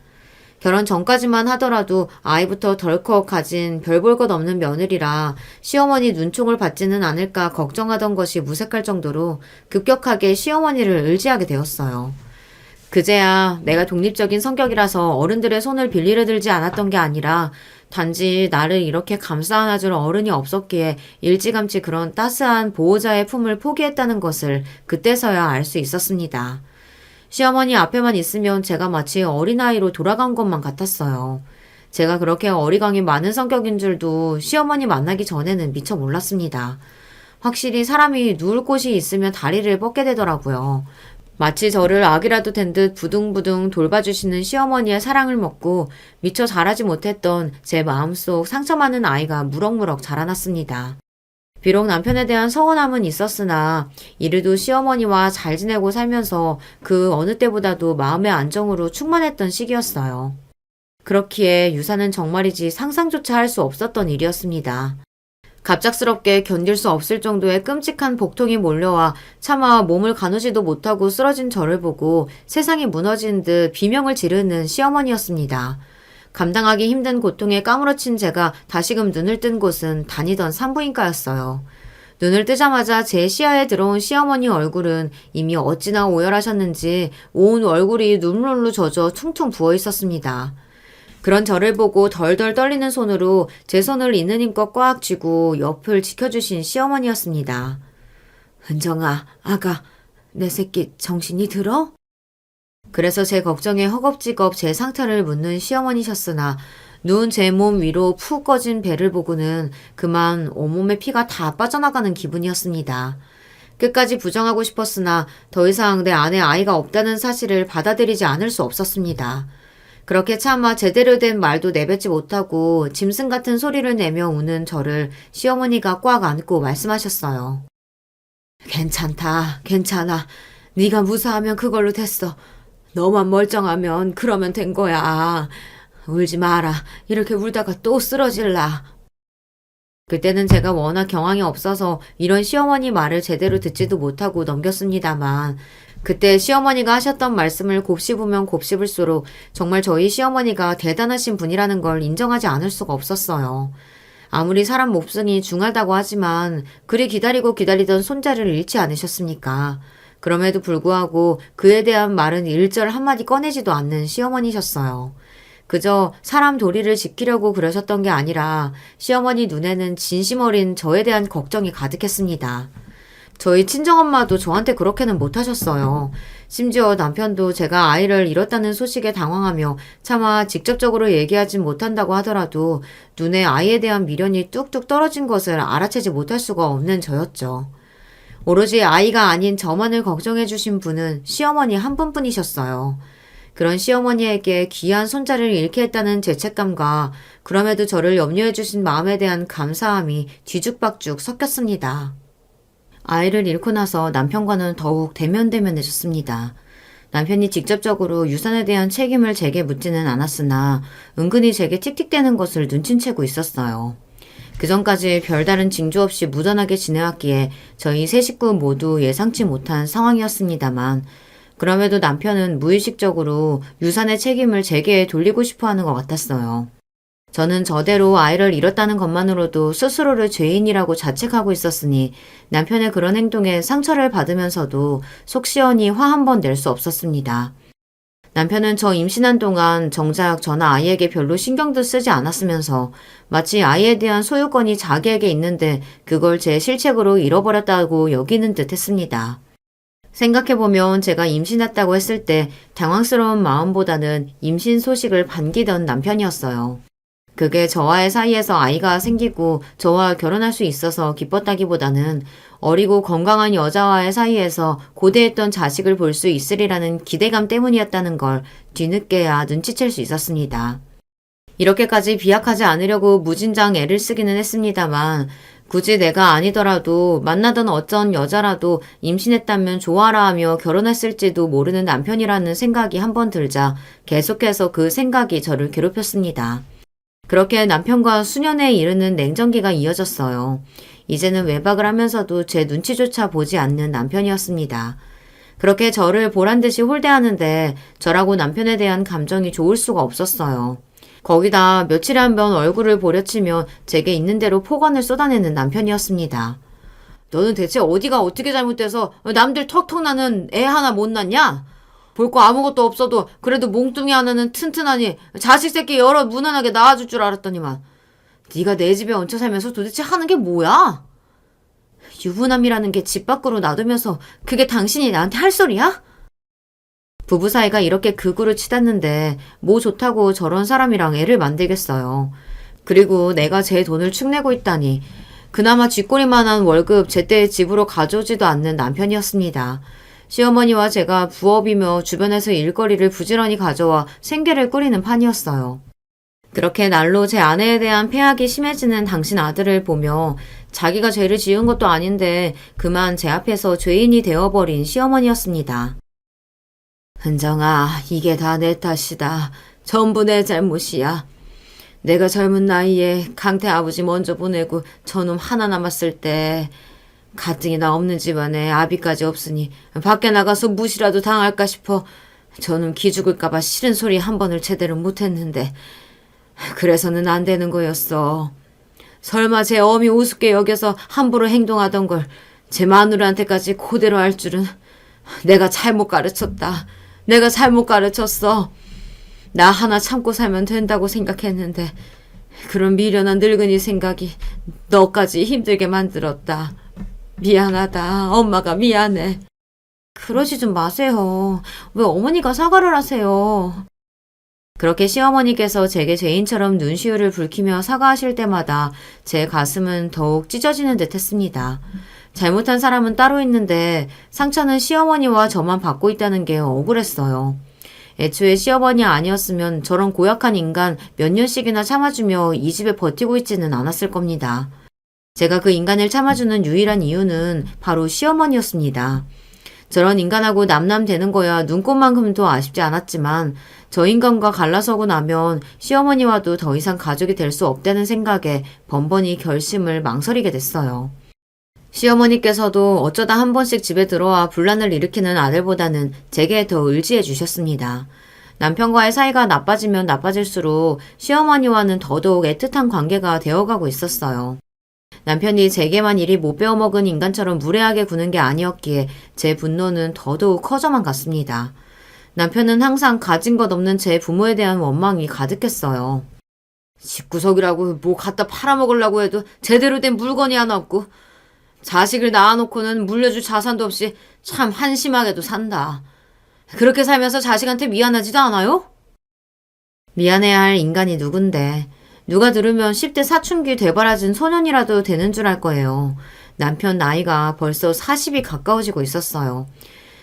결혼 전까지만 하더라도 아이부터 덜컥 가진 별 볼 것 없는 며느리라 시어머니 눈총을 받지는 않을까 걱정하던 것이 무색할 정도로 급격하게 시어머니를 의지하게 되었어요. 그제야 내가 독립적인 성격이라서 어른들의 손을 빌리려 들지 않았던 게 아니라 단지 나를 이렇게 감싸 안아줄 어른이 없었기에 일찌감치 그런 따스한 보호자의 품을 포기했다는 것을 그때서야 알 수 있었습니다. 시어머니 앞에만 있으면 제가 마치 어린아이로 돌아간 것만 같았어요. 제가 그렇게 어리광이 많은 성격인 줄도 시어머니 만나기 전에는 미처 몰랐습니다. 확실히 사람이 누울 곳이 있으면 다리를 뻗게 되더라고요. 마치 저를 아기라도 된 듯 부둥부둥 돌봐주시는 시어머니의 사랑을 먹고 미처 자라지 못했던 제 마음속 상처 많은 아이가 무럭무럭 자라났습니다. 비록 남편에 대한 서운함은 있었으나 이르도 시어머니와 잘 지내고 살면서 그 어느 때보다도 마음의 안정으로 충만했던 시기였어요. 그렇기에 유산은 정말이지 상상조차 할 수 없었던 일이었습니다. 갑작스럽게 견딜 수 없을 정도의 끔찍한 복통이 몰려와 차마 몸을 가누지도 못하고 쓰러진 저를 보고 세상이 무너진 듯 비명을 지르는 시어머니였습니다. 감당하기 힘든 고통에 까무러친 제가 다시금 눈을 뜬 곳은 다니던 산부인과였어요. 눈을 뜨자마자 제 시야에 들어온 시어머니 얼굴은 이미 어찌나 오열하셨는지 온 얼굴이 눈물로 젖어 퉁퉁 부어 있었습니다. 그런 저를 보고 덜덜 떨리는 손으로 제 손을 있는 힘껏 꽉 쥐고 옆을 지켜주신 시어머니였습니다. 은정아, 아가, 내 새끼 정신이 들어? 그래서 제 걱정에 허겁지겁 제 상태를 묻는 시어머니셨으나 누운 제 몸 위로 푹 꺼진 배를 보고는 그만 온몸에 피가 다 빠져나가는 기분이었습니다. 끝까지 부정하고 싶었으나 더 이상 내 안에 아이가 없다는 사실을 받아들이지 않을 수 없었습니다. 그렇게 차마 제대로 된 말도 내뱉지 못하고 짐승 같은 소리를 내며 우는 저를 시어머니가 꽉 안고 말씀하셨어요. 괜찮다, 괜찮아. 네가 무사하면 그걸로 됐어. 너만 멀쩡하면 그러면 된 거야. 울지 마라. 이렇게 울다가 또 쓰러질라. 그때는 제가 워낙 경황이 없어서 이런 시어머니 말을 제대로 듣지도 못하고 넘겼습니다만 그때 시어머니가 하셨던 말씀을 곱씹으면 곱씹을수록 정말 저희 시어머니가 대단하신 분이라는 걸 인정하지 않을 수가 없었어요. 아무리 사람 몹성이 중하다고 하지만 그리 기다리고 기다리던 손자를 잃지 않으셨습니까? 그럼에도 불구하고 그에 대한 말은 일절 한마디 꺼내지도 않는 시어머니셨어요. 그저 사람 도리를 지키려고 그러셨던 게 아니라 시어머니 눈에는 진심 어린 저에 대한 걱정이 가득했습니다. 저희 친정엄마도 저한테 그렇게는 못하셨어요. 심지어 남편도 제가 아이를 잃었다는 소식에 당황하며 차마 직접적으로 얘기하진 못한다고 하더라도 눈에 아이에 대한 미련이 뚝뚝 떨어진 것을 알아채지 못할 수가 없는 저였죠. 오로지 아이가 아닌 저만을 걱정해 주신 분은 시어머니 한 분뿐이셨어요. 그런 시어머니에게 귀한 손자를 잃게 했다는 죄책감과 그럼에도 저를 염려해 주신 마음에 대한 감사함이 뒤죽박죽 섞였습니다. 아이를 잃고 나서 남편과는 더욱 대면대면해졌습니다. 남편이 직접적으로 유산에 대한 책임을 제게 묻지는 않았으나 은근히 제게 틱틱대는 것을 눈치채고 있었어요. 그전까지 별다른 징조 없이 무던하게 지내왔기에 저희 세 식구 모두 예상치 못한 상황이었습니다만 그럼에도 남편은 무의식적으로 유산의 책임을 제게 돌리고 싶어하는 것 같았어요. 저는 저대로 아이를 잃었다는 것만으로도 스스로를 죄인이라고 자책하고 있었으니 남편의 그런 행동에 상처를 받으면서도 속 시원히 화 한 번 낼 수 없었습니다. 남편은 저 임신한 동안 정작 저나 아이에게 별로 신경도 쓰지 않았으면서 마치 아이에 대한 소유권이 자기에게 있는데 그걸 제 실책으로 잃어버렸다고 여기는 듯 했습니다. 생각해보면 제가 임신했다고 했을 때 당황스러운 마음보다는 임신 소식을 반기던 남편이었어요. 그게 저와의 사이에서 아이가 생기고 저와 결혼할 수 있어서 기뻤다기보다는 어리고 건강한 여자와의 사이에서 고대했던 자식을 볼 수 있으리라는 기대감 때문이었다는 걸 뒤늦게야 눈치챌 수 있었습니다. 이렇게까지 비약하지 않으려고 무진장 애를 쓰기는 했습니다만 굳이 내가 아니더라도 만나던 어떤 여자라도 임신했다면 좋아라 하며 결혼했을지도 모르는 남편이라는 생각이 한번 들자 계속해서 그 생각이 저를 괴롭혔습니다. 그렇게 남편과 수년에 이르는 냉정기가 이어졌어요. 이제는 외박을 하면서도 제 눈치조차 보지 않는 남편이었습니다. 그렇게 저를 보란듯이 홀대하는데 저라고 남편에 대한 감정이 좋을 수가 없었어요. 거기다 며칠에 한 번 얼굴을 보려치며 제게 있는 대로 폭언을 쏟아내는 남편이었습니다. 너는 대체 어디가 어떻게 잘못돼서 남들 턱턱 나는 애 하나 못 낳냐? 볼 거 아무것도 없어도 그래도 몽둥이 하나는 튼튼하니 자식 새끼 여러 무난하게 낳아줄 줄 알았더니만 네가 내 집에 얹혀 살면서 도대체 하는 게 뭐야? 유부남이라는 게 집 밖으로 놔두면서 그게 당신이 나한테 할 소리야? 부부 사이가 이렇게 극으로 치닫는데 뭐 좋다고 저런 사람이랑 애를 만들겠어요. 그리고 내가 제 돈을 축내고 있다니 그나마 쥐꼬리만한 월급 제때 집으로 가져오지도 않는 남편이었습니다. 시어머니와 제가 부업이며 주변에서 일거리를 부지런히 가져와 생계를 꾸리는 판이었어요. 그렇게 날로 제 아내에 대한 폐악이 심해지는 당신 아들을 보며 자기가 죄를 지은 것도 아닌데 그만 제 앞에서 죄인이 되어버린 시어머니였습니다. 은정아, 이게 다 내 탓이다. 전부 내 잘못이야. 내가 젊은 나이에 강태 아버지 먼저 보내고 저놈 하나 남았을 때 가뜩이나 없는 집안에 아비까지 없으니 밖에 나가서 무시라도 당할까 싶어 저는 기죽을까봐 싫은 소리 한 번을 제대로 못했는데 그래서는 안 되는 거였어. 설마 제 어미 우습게 여겨서 함부로 행동하던 걸 제 마누라한테까지 그대로 할 줄은. 내가 잘못 가르쳤다. 내가 잘못 가르쳤어. 나 하나 참고 살면 된다고 생각했는데 그런 미련한 늙은이 생각이 너까지 힘들게 만들었다. 미안하다. 엄마가 미안해. 그러지 좀 마세요. 왜 어머니가 사과를 하세요? 그렇게 시어머니께서 제게 죄인처럼 눈시울을 붉히며 사과하실 때마다 제 가슴은 더욱 찢어지는 듯 했습니다. 잘못한 사람은 따로 있는데 상처는 시어머니와 저만 받고 있다는 게 억울했어요. 애초에 시어머니 아니었으면 저런 고약한 인간 몇 년씩이나 참아주며 이 집에 버티고 있지는 않았을 겁니다. 제가 그 인간을 참아주는 유일한 이유는 바로 시어머니였습니다. 저런 인간하고 남남되는 거야 눈꽃만큼도 아쉽지 않았지만 저 인간과 갈라서고 나면 시어머니와도 더 이상 가족이 될 수 없다는 생각에 번번이 결심을 망설이게 됐어요. 시어머니께서도 어쩌다 한 번씩 집에 들어와 분란을 일으키는 아들보다는 제게 더 의지해 주셨습니다. 남편과의 사이가 나빠지면 나빠질수록 시어머니와는 더더욱 애틋한 관계가 되어가고 있었어요. 남편이 제게만 이리 못 배워먹은 인간처럼 무례하게 구는 게 아니었기에 제 분노는 더더욱 커져만 갔습니다. 남편은 항상 가진 것 없는 제 부모에 대한 원망이 가득했어요. 집구석이라고 뭐 갖다 팔아먹으려고 해도 제대로 된 물건이 하나 없고 자식을 낳아놓고는 물려줄 자산도 없이 참 한심하게도 산다. 그렇게 살면서 자식한테 미안하지도 않아요? 미안해야 할 인간이 누군데 누가 들으면 10대 사춘기 되바라진 소년이라도 되는 줄 알 거예요. 남편 나이가 벌써 40이 가까워지고 있었어요.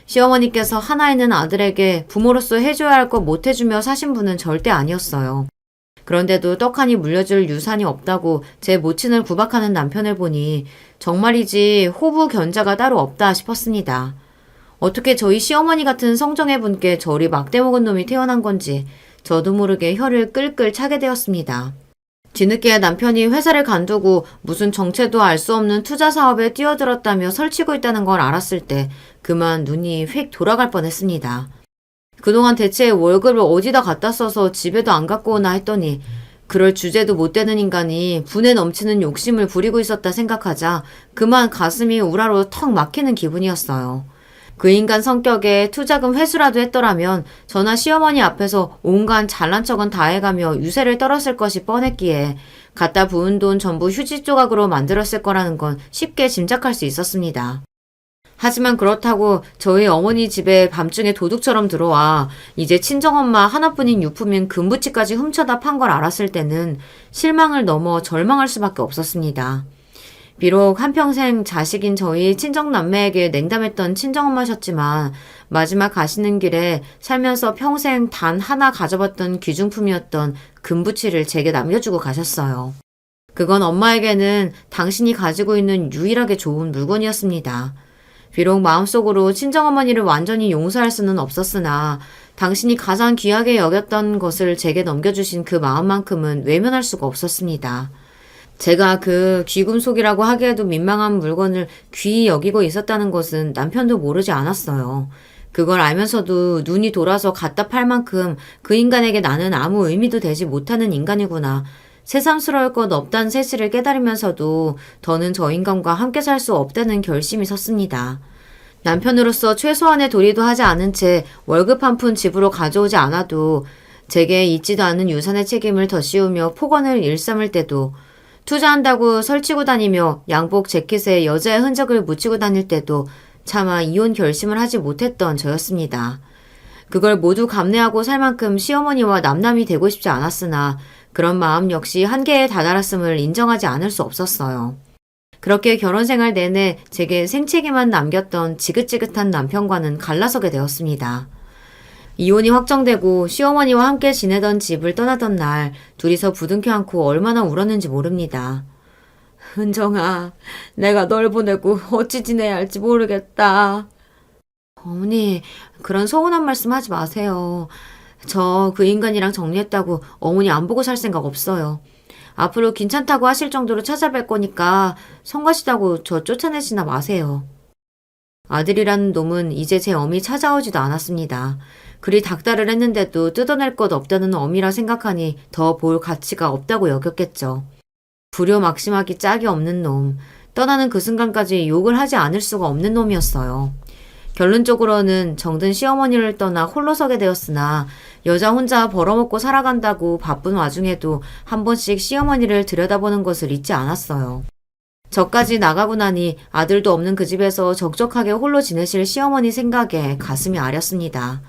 시어머니께서 하나 있는 아들에게 부모로서 해줘야 할 거 못해주며 사신 분은 절대 아니었어요. 그런데도 떡하니 물려줄 유산이 없다고 제 모친을 구박하는 남편을 보니 정말이지 호부 견자가 따로 없다 싶었습니다. 어떻게 저희 시어머니 같은 성정의 분께 저리 막대먹은 놈이 태어난 건지 저도 모르게 혀를 끌끌 차게 되었습니다. 뒤늦게 남편이 회사를 간두고 무슨 정체도 알 수 없는 투자 사업에 뛰어들었다며 설치고 있다는 걸 알았을 때 그만 눈이 휙 돌아갈 뻔했습니다. 그동안 대체 월급을 어디다 갖다 써서 집에도 안 갖고 오나 했더니 그럴 주제도 못 되는 인간이 분에 넘치는 욕심을 부리고 있었다 생각하자 그만 가슴이 우라로 턱 막히는 기분이었어요. 그 인간 성격에 투자금 회수라도 했더라면 저나 시어머니 앞에서 온갖 잘난 척은 다 해가며 유세를 떨었을 것이 뻔했기에 갖다 부은 돈 전부 휴지 조각으로 만들었을 거라는 건 쉽게 짐작할 수 있었습니다. 하지만 그렇다고 저희 어머니 집에 밤중에 도둑처럼 들어와 이제 친정엄마 하나뿐인 유품인 금부치까지 훔쳐다 판 걸 알았을 때는 실망을 넘어 절망할 수밖에 없었습니다. 비록 한평생 자식인 저희 친정남매에게 냉담했던 친정엄마셨지만 마지막 가시는 길에 살면서 평생 단 하나 가져봤던 귀중품이었던 금부치를 제게 남겨주고 가셨어요. 그건 엄마에게는 당신이 가지고 있는 유일하게 좋은 물건이었습니다. 비록 마음속으로 친정어머니를 완전히 용서할 수는 없었으나 당신이 가장 귀하게 여겼던 것을 제게 넘겨주신 그 마음만큼은 외면할 수가 없었습니다. 제가 그 귀금속이라고 하기에도 민망한 물건을 귀히 여기고 있었다는 것은 남편도 모르지 않았어요. 그걸 알면서도 눈이 돌아서 갖다 팔 만큼 그 인간에게 나는 아무 의미도 되지 못하는 인간이구나. 새삼스러울 것 없다는 사실을 깨달으면서도 더는 저 인간과 함께 살 수 없다는 결심이 섰습니다. 남편으로서 최소한의 도리도 하지 않은 채 월급 한 푼 집으로 가져오지 않아도 제게 있지도 않은 유산의 책임을 더 씌우며 폭언을 일삼을 때도 투자한다고 설치고 다니며 양복 재킷에 여자의 흔적을 묻히고 다닐 때도 차마 이혼 결심을 하지 못했던 저였습니다. 그걸 모두 감내하고 살 만큼 시어머니와 남남이 되고 싶지 않았으나 그런 마음 역시 한계에 다다랐음을 인정하지 않을 수 없었어요. 그렇게 결혼 생활 내내 제게 생채기만 남겼던 지긋지긋한 남편과는 갈라서게 되었습니다. 이혼이 확정되고 시어머니와 함께 지내던 집을 떠나던 날 둘이서 부둥켜 안고 얼마나 울었는지 모릅니다. 은정아, 내가 널 보내고 어찌 지내야 할지 모르겠다. 어머니, 그런 서운한 말씀 하지 마세요. 저 그 인간이랑 정리했다고 어머니 안 보고 살 생각 없어요. 앞으로 괜찮다고 하실 정도로 찾아뵐 거니까 성가시다고 저 쫓아내시나 마세요. 아들이라는 놈은 이제 제 어미 찾아오지도 않았습니다. 그리 닥달을 했는데도 뜯어낼 것 없다는 어미라 생각하니 더 볼 가치가 없다고 여겼겠죠. 불효막심하기 짝이 없는 놈, 떠나는 그 순간까지 욕을 하지 않을 수가 없는 놈이었어요. 결론적으로는 정든 시어머니를 떠나 홀로 서게 되었으나 여자 혼자 벌어먹고 살아간다고 바쁜 와중에도 한 번씩 시어머니를 들여다보는 것을 잊지 않았어요. 저까지 나가고 나니 아들도 없는 그 집에서 적적하게 홀로 지내실 시어머니 생각에 가슴이 아렸습니다.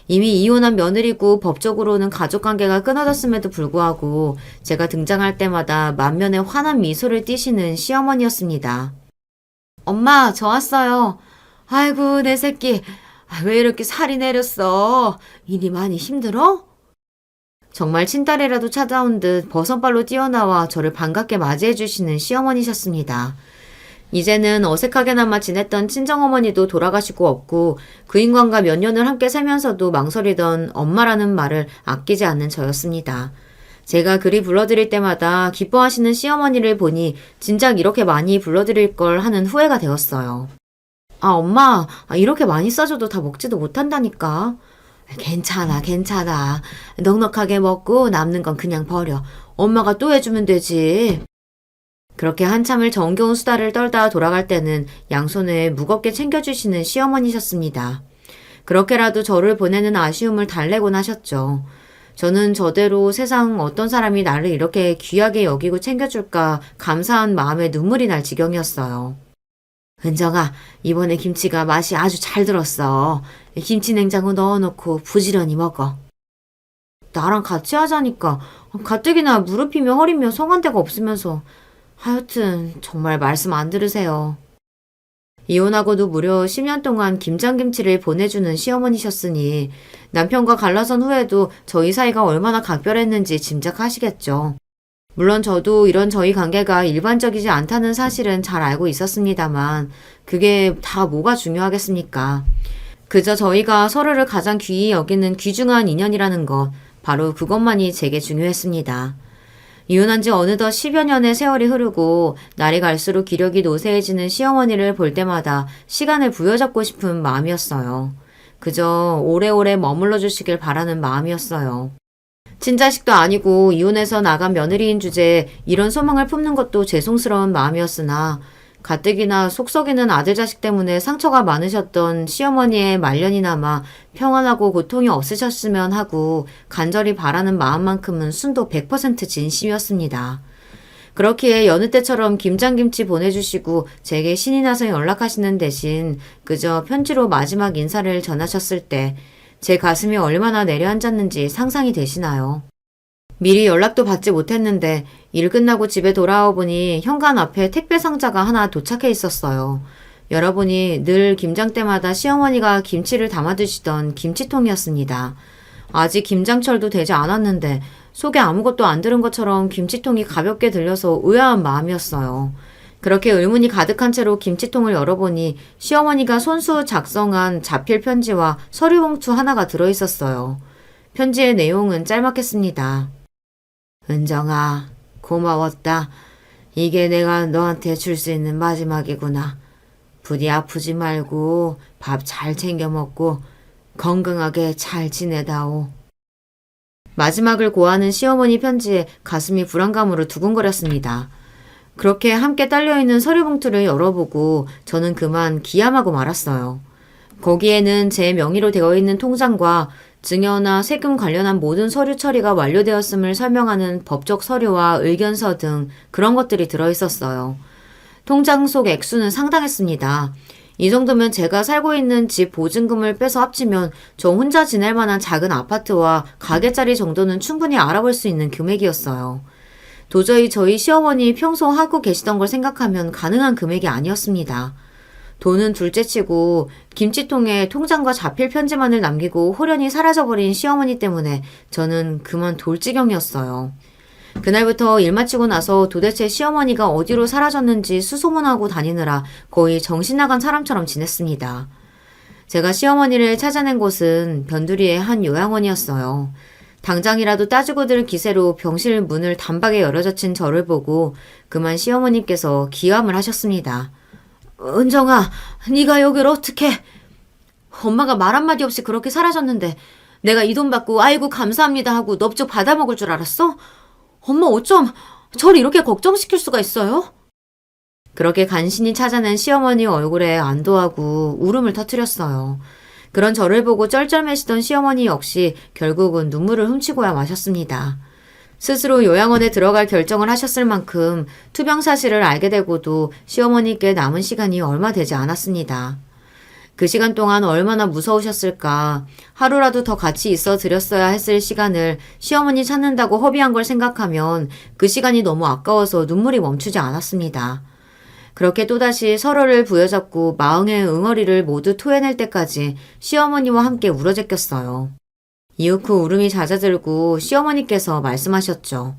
이미 이혼한 며느리고 법적으로는 가족관계가 끊어졌음에도 불구하고 제가 등장할 때마다 만면에 환한 미소를 띠시는 시어머니였습니다. 엄마, 저 왔어요. 아이고, 내 새끼. 왜 이렇게 살이 내렸어? 일이 많이 힘들어? 정말 친딸이라도 찾아온 듯 버선발로 뛰어나와 저를 반갑게 맞이해 주시는 시어머니셨습니다. 이제는 어색하게나마 지냈던 친정어머니도 돌아가시고 없고 그 인간과 몇 년을 함께 살면서도 망설이던 엄마라는 말을 아끼지 않는 저였습니다. 제가 그리 불러드릴 때마다 기뻐하시는 시어머니를 보니 진작 이렇게 많이 불러드릴 걸 하는 후회가 되었어요. 아, 엄마, 이렇게 많이 싸줘도 다 먹지도 못한다니까. 괜찮아, 괜찮아. 넉넉하게 먹고 남는 건 그냥 버려. 엄마가 또 해주면 되지. 그렇게 한참을 정겨운 수다를 떨다 돌아갈 때는 양손에 무겁게 챙겨주시는 시어머니셨습니다. 그렇게라도 저를 보내는 아쉬움을 달래곤 하셨죠. 저는 저대로 세상 어떤 사람이 나를 이렇게 귀하게 여기고 챙겨줄까 감사한 마음에 눈물이 날 지경이었어요. 은정아, 이번에 김치가 맛이 아주 잘 들었어. 김치 냉장고 넣어놓고 부지런히 먹어. 나랑 같이 하자니까 가뜩이나 무릎이며 허리며 성한 데가 없으면서 하여튼 정말 말씀 안 들으세요. 이혼하고도 무려 10년 동안 김장김치를 보내주는 시어머니셨으니 남편과 갈라선 후에도 저희 사이가 얼마나 각별했는지 짐작하시겠죠. 물론 저도 이런 저희 관계가 일반적이지 않다는 사실은 잘 알고 있었습니다만 그게 다 뭐가 중요하겠습니까? 그저 저희가 서로를 가장 귀히 여기는 귀중한 인연이라는 것, 바로 그것만이 제게 중요했습니다. 이혼한 지 어느덧 10여 년의 세월이 흐르고 날이 갈수록 기력이 노쇠해지는 시어머니를 볼 때마다 시간을 부여잡고 싶은 마음이었어요. 그저 오래오래 머물러 주시길 바라는 마음이었어요. 친자식도 아니고 이혼해서 나간 며느리인 주제에 이런 소망을 품는 것도 죄송스러운 마음이었으나 가뜩이나 속 썩이는 아들 자식 때문에 상처가 많으셨던 시어머니의 말년이나마 평안하고 고통이 없으셨으면 하고 간절히 바라는 마음만큼은 순도 100% 진심이었습니다. 그렇기에 여느 때처럼 김장김치 보내주시고 제게 신이 나서 연락하시는 대신 그저 편지로 마지막 인사를 전하셨을 때 제 가슴이 얼마나 내려앉았는지 상상이 되시나요? 미리 연락도 받지 못했는데 일 끝나고 집에 돌아와 보니 현관 앞에 택배 상자가 하나 도착해 있었어요. 열어보니 늘 김장 때마다 시어머니가 김치를 담아 드시던 김치통이었습니다. 아직 김장철도 되지 않았는데 속에 아무것도 안 들은 것처럼 김치통이 가볍게 들려서 의아한 마음이었어요. 그렇게 의문이 가득한 채로 김치통을 열어보니 시어머니가 손수 작성한 자필 편지와 서류 봉투 하나가 들어있었어요. 편지의 내용은 짤막했습니다. 은정아, 고마웠다. 이게 내가 너한테 줄 수 있는 마지막이구나. 부디 아프지 말고 밥 잘 챙겨 먹고 건강하게 잘 지내다오. 마지막을 고하는 시어머니 편지에 가슴이 불안감으로 두근거렸습니다. 그렇게 함께 딸려있는 서류 봉투를 열어보고 저는 그만 기함하고 말았어요. 거기에는 제 명의로 되어 있는 통장과 증여나 세금 관련한 모든 서류 처리가 완료되었음을 설명하는 법적 서류와 의견서 등 그런 것들이 들어있었어요. 통장 속 액수는 상당했습니다. 이 정도면 제가 살고 있는 집 보증금을 빼서 합치면 저 혼자 지낼 만한 작은 아파트와 가게짜리 정도는 충분히 알아볼 수 있는 금액이었어요. 도저히 저희 시어머니 평소 하고 계시던 걸 생각하면 가능한 금액이 아니었습니다. 돈은 둘째치고 김치통에 통장과 자필 편지만을 남기고 홀연히 사라져버린 시어머니 때문에 저는 그만 돌지경이었어요. 그날부터 일 마치고 나서 도대체 시어머니가 어디로 사라졌는지 수소문하고 다니느라 거의 정신 나간 사람처럼 지냈습니다. 제가 시어머니를 찾아낸 곳은 변두리의 한 요양원이었어요. 당장이라도 따지고 들 기세로 병실 문을 단박에 열어젖힌 저를 보고 그만 시어머니께서 기함을 하셨습니다. 은정아, 네가 여길 어떻게? 엄마가 말 한마디 없이 그렇게 사라졌는데 내가 이 돈 받고 아이고 감사합니다 하고 넙죽 받아먹을 줄 알았어? 엄마 어쩜 저를 이렇게 걱정시킬 수가 있어요? 그렇게 간신히 찾아낸 시어머니 얼굴에 안도하고 울음을 터뜨렸어요. 그런 저를 보고 쩔쩔매시던 시어머니 역시 결국은 눈물을 훔치고야 마셨습니다. 스스로 요양원에 들어갈 결정을 하셨을 만큼 투병 사실을 알게 되고도 시어머니께 남은 시간이 얼마 되지 않았습니다. 그 시간 동안 얼마나 무서우셨을까. 하루라도 더 같이 있어 드렸어야 했을 시간을 시어머니 찾는다고 허비한 걸 생각하면 그 시간이 너무 아까워서 눈물이 멈추지 않았습니다. 그렇게 또다시 서로를 부여잡고 마음의 응어리를 모두 토해낼 때까지 시어머니와 함께 울어제꼈어요. 이윽 후 울음이 잦아들고 시어머니께서 말씀하셨죠.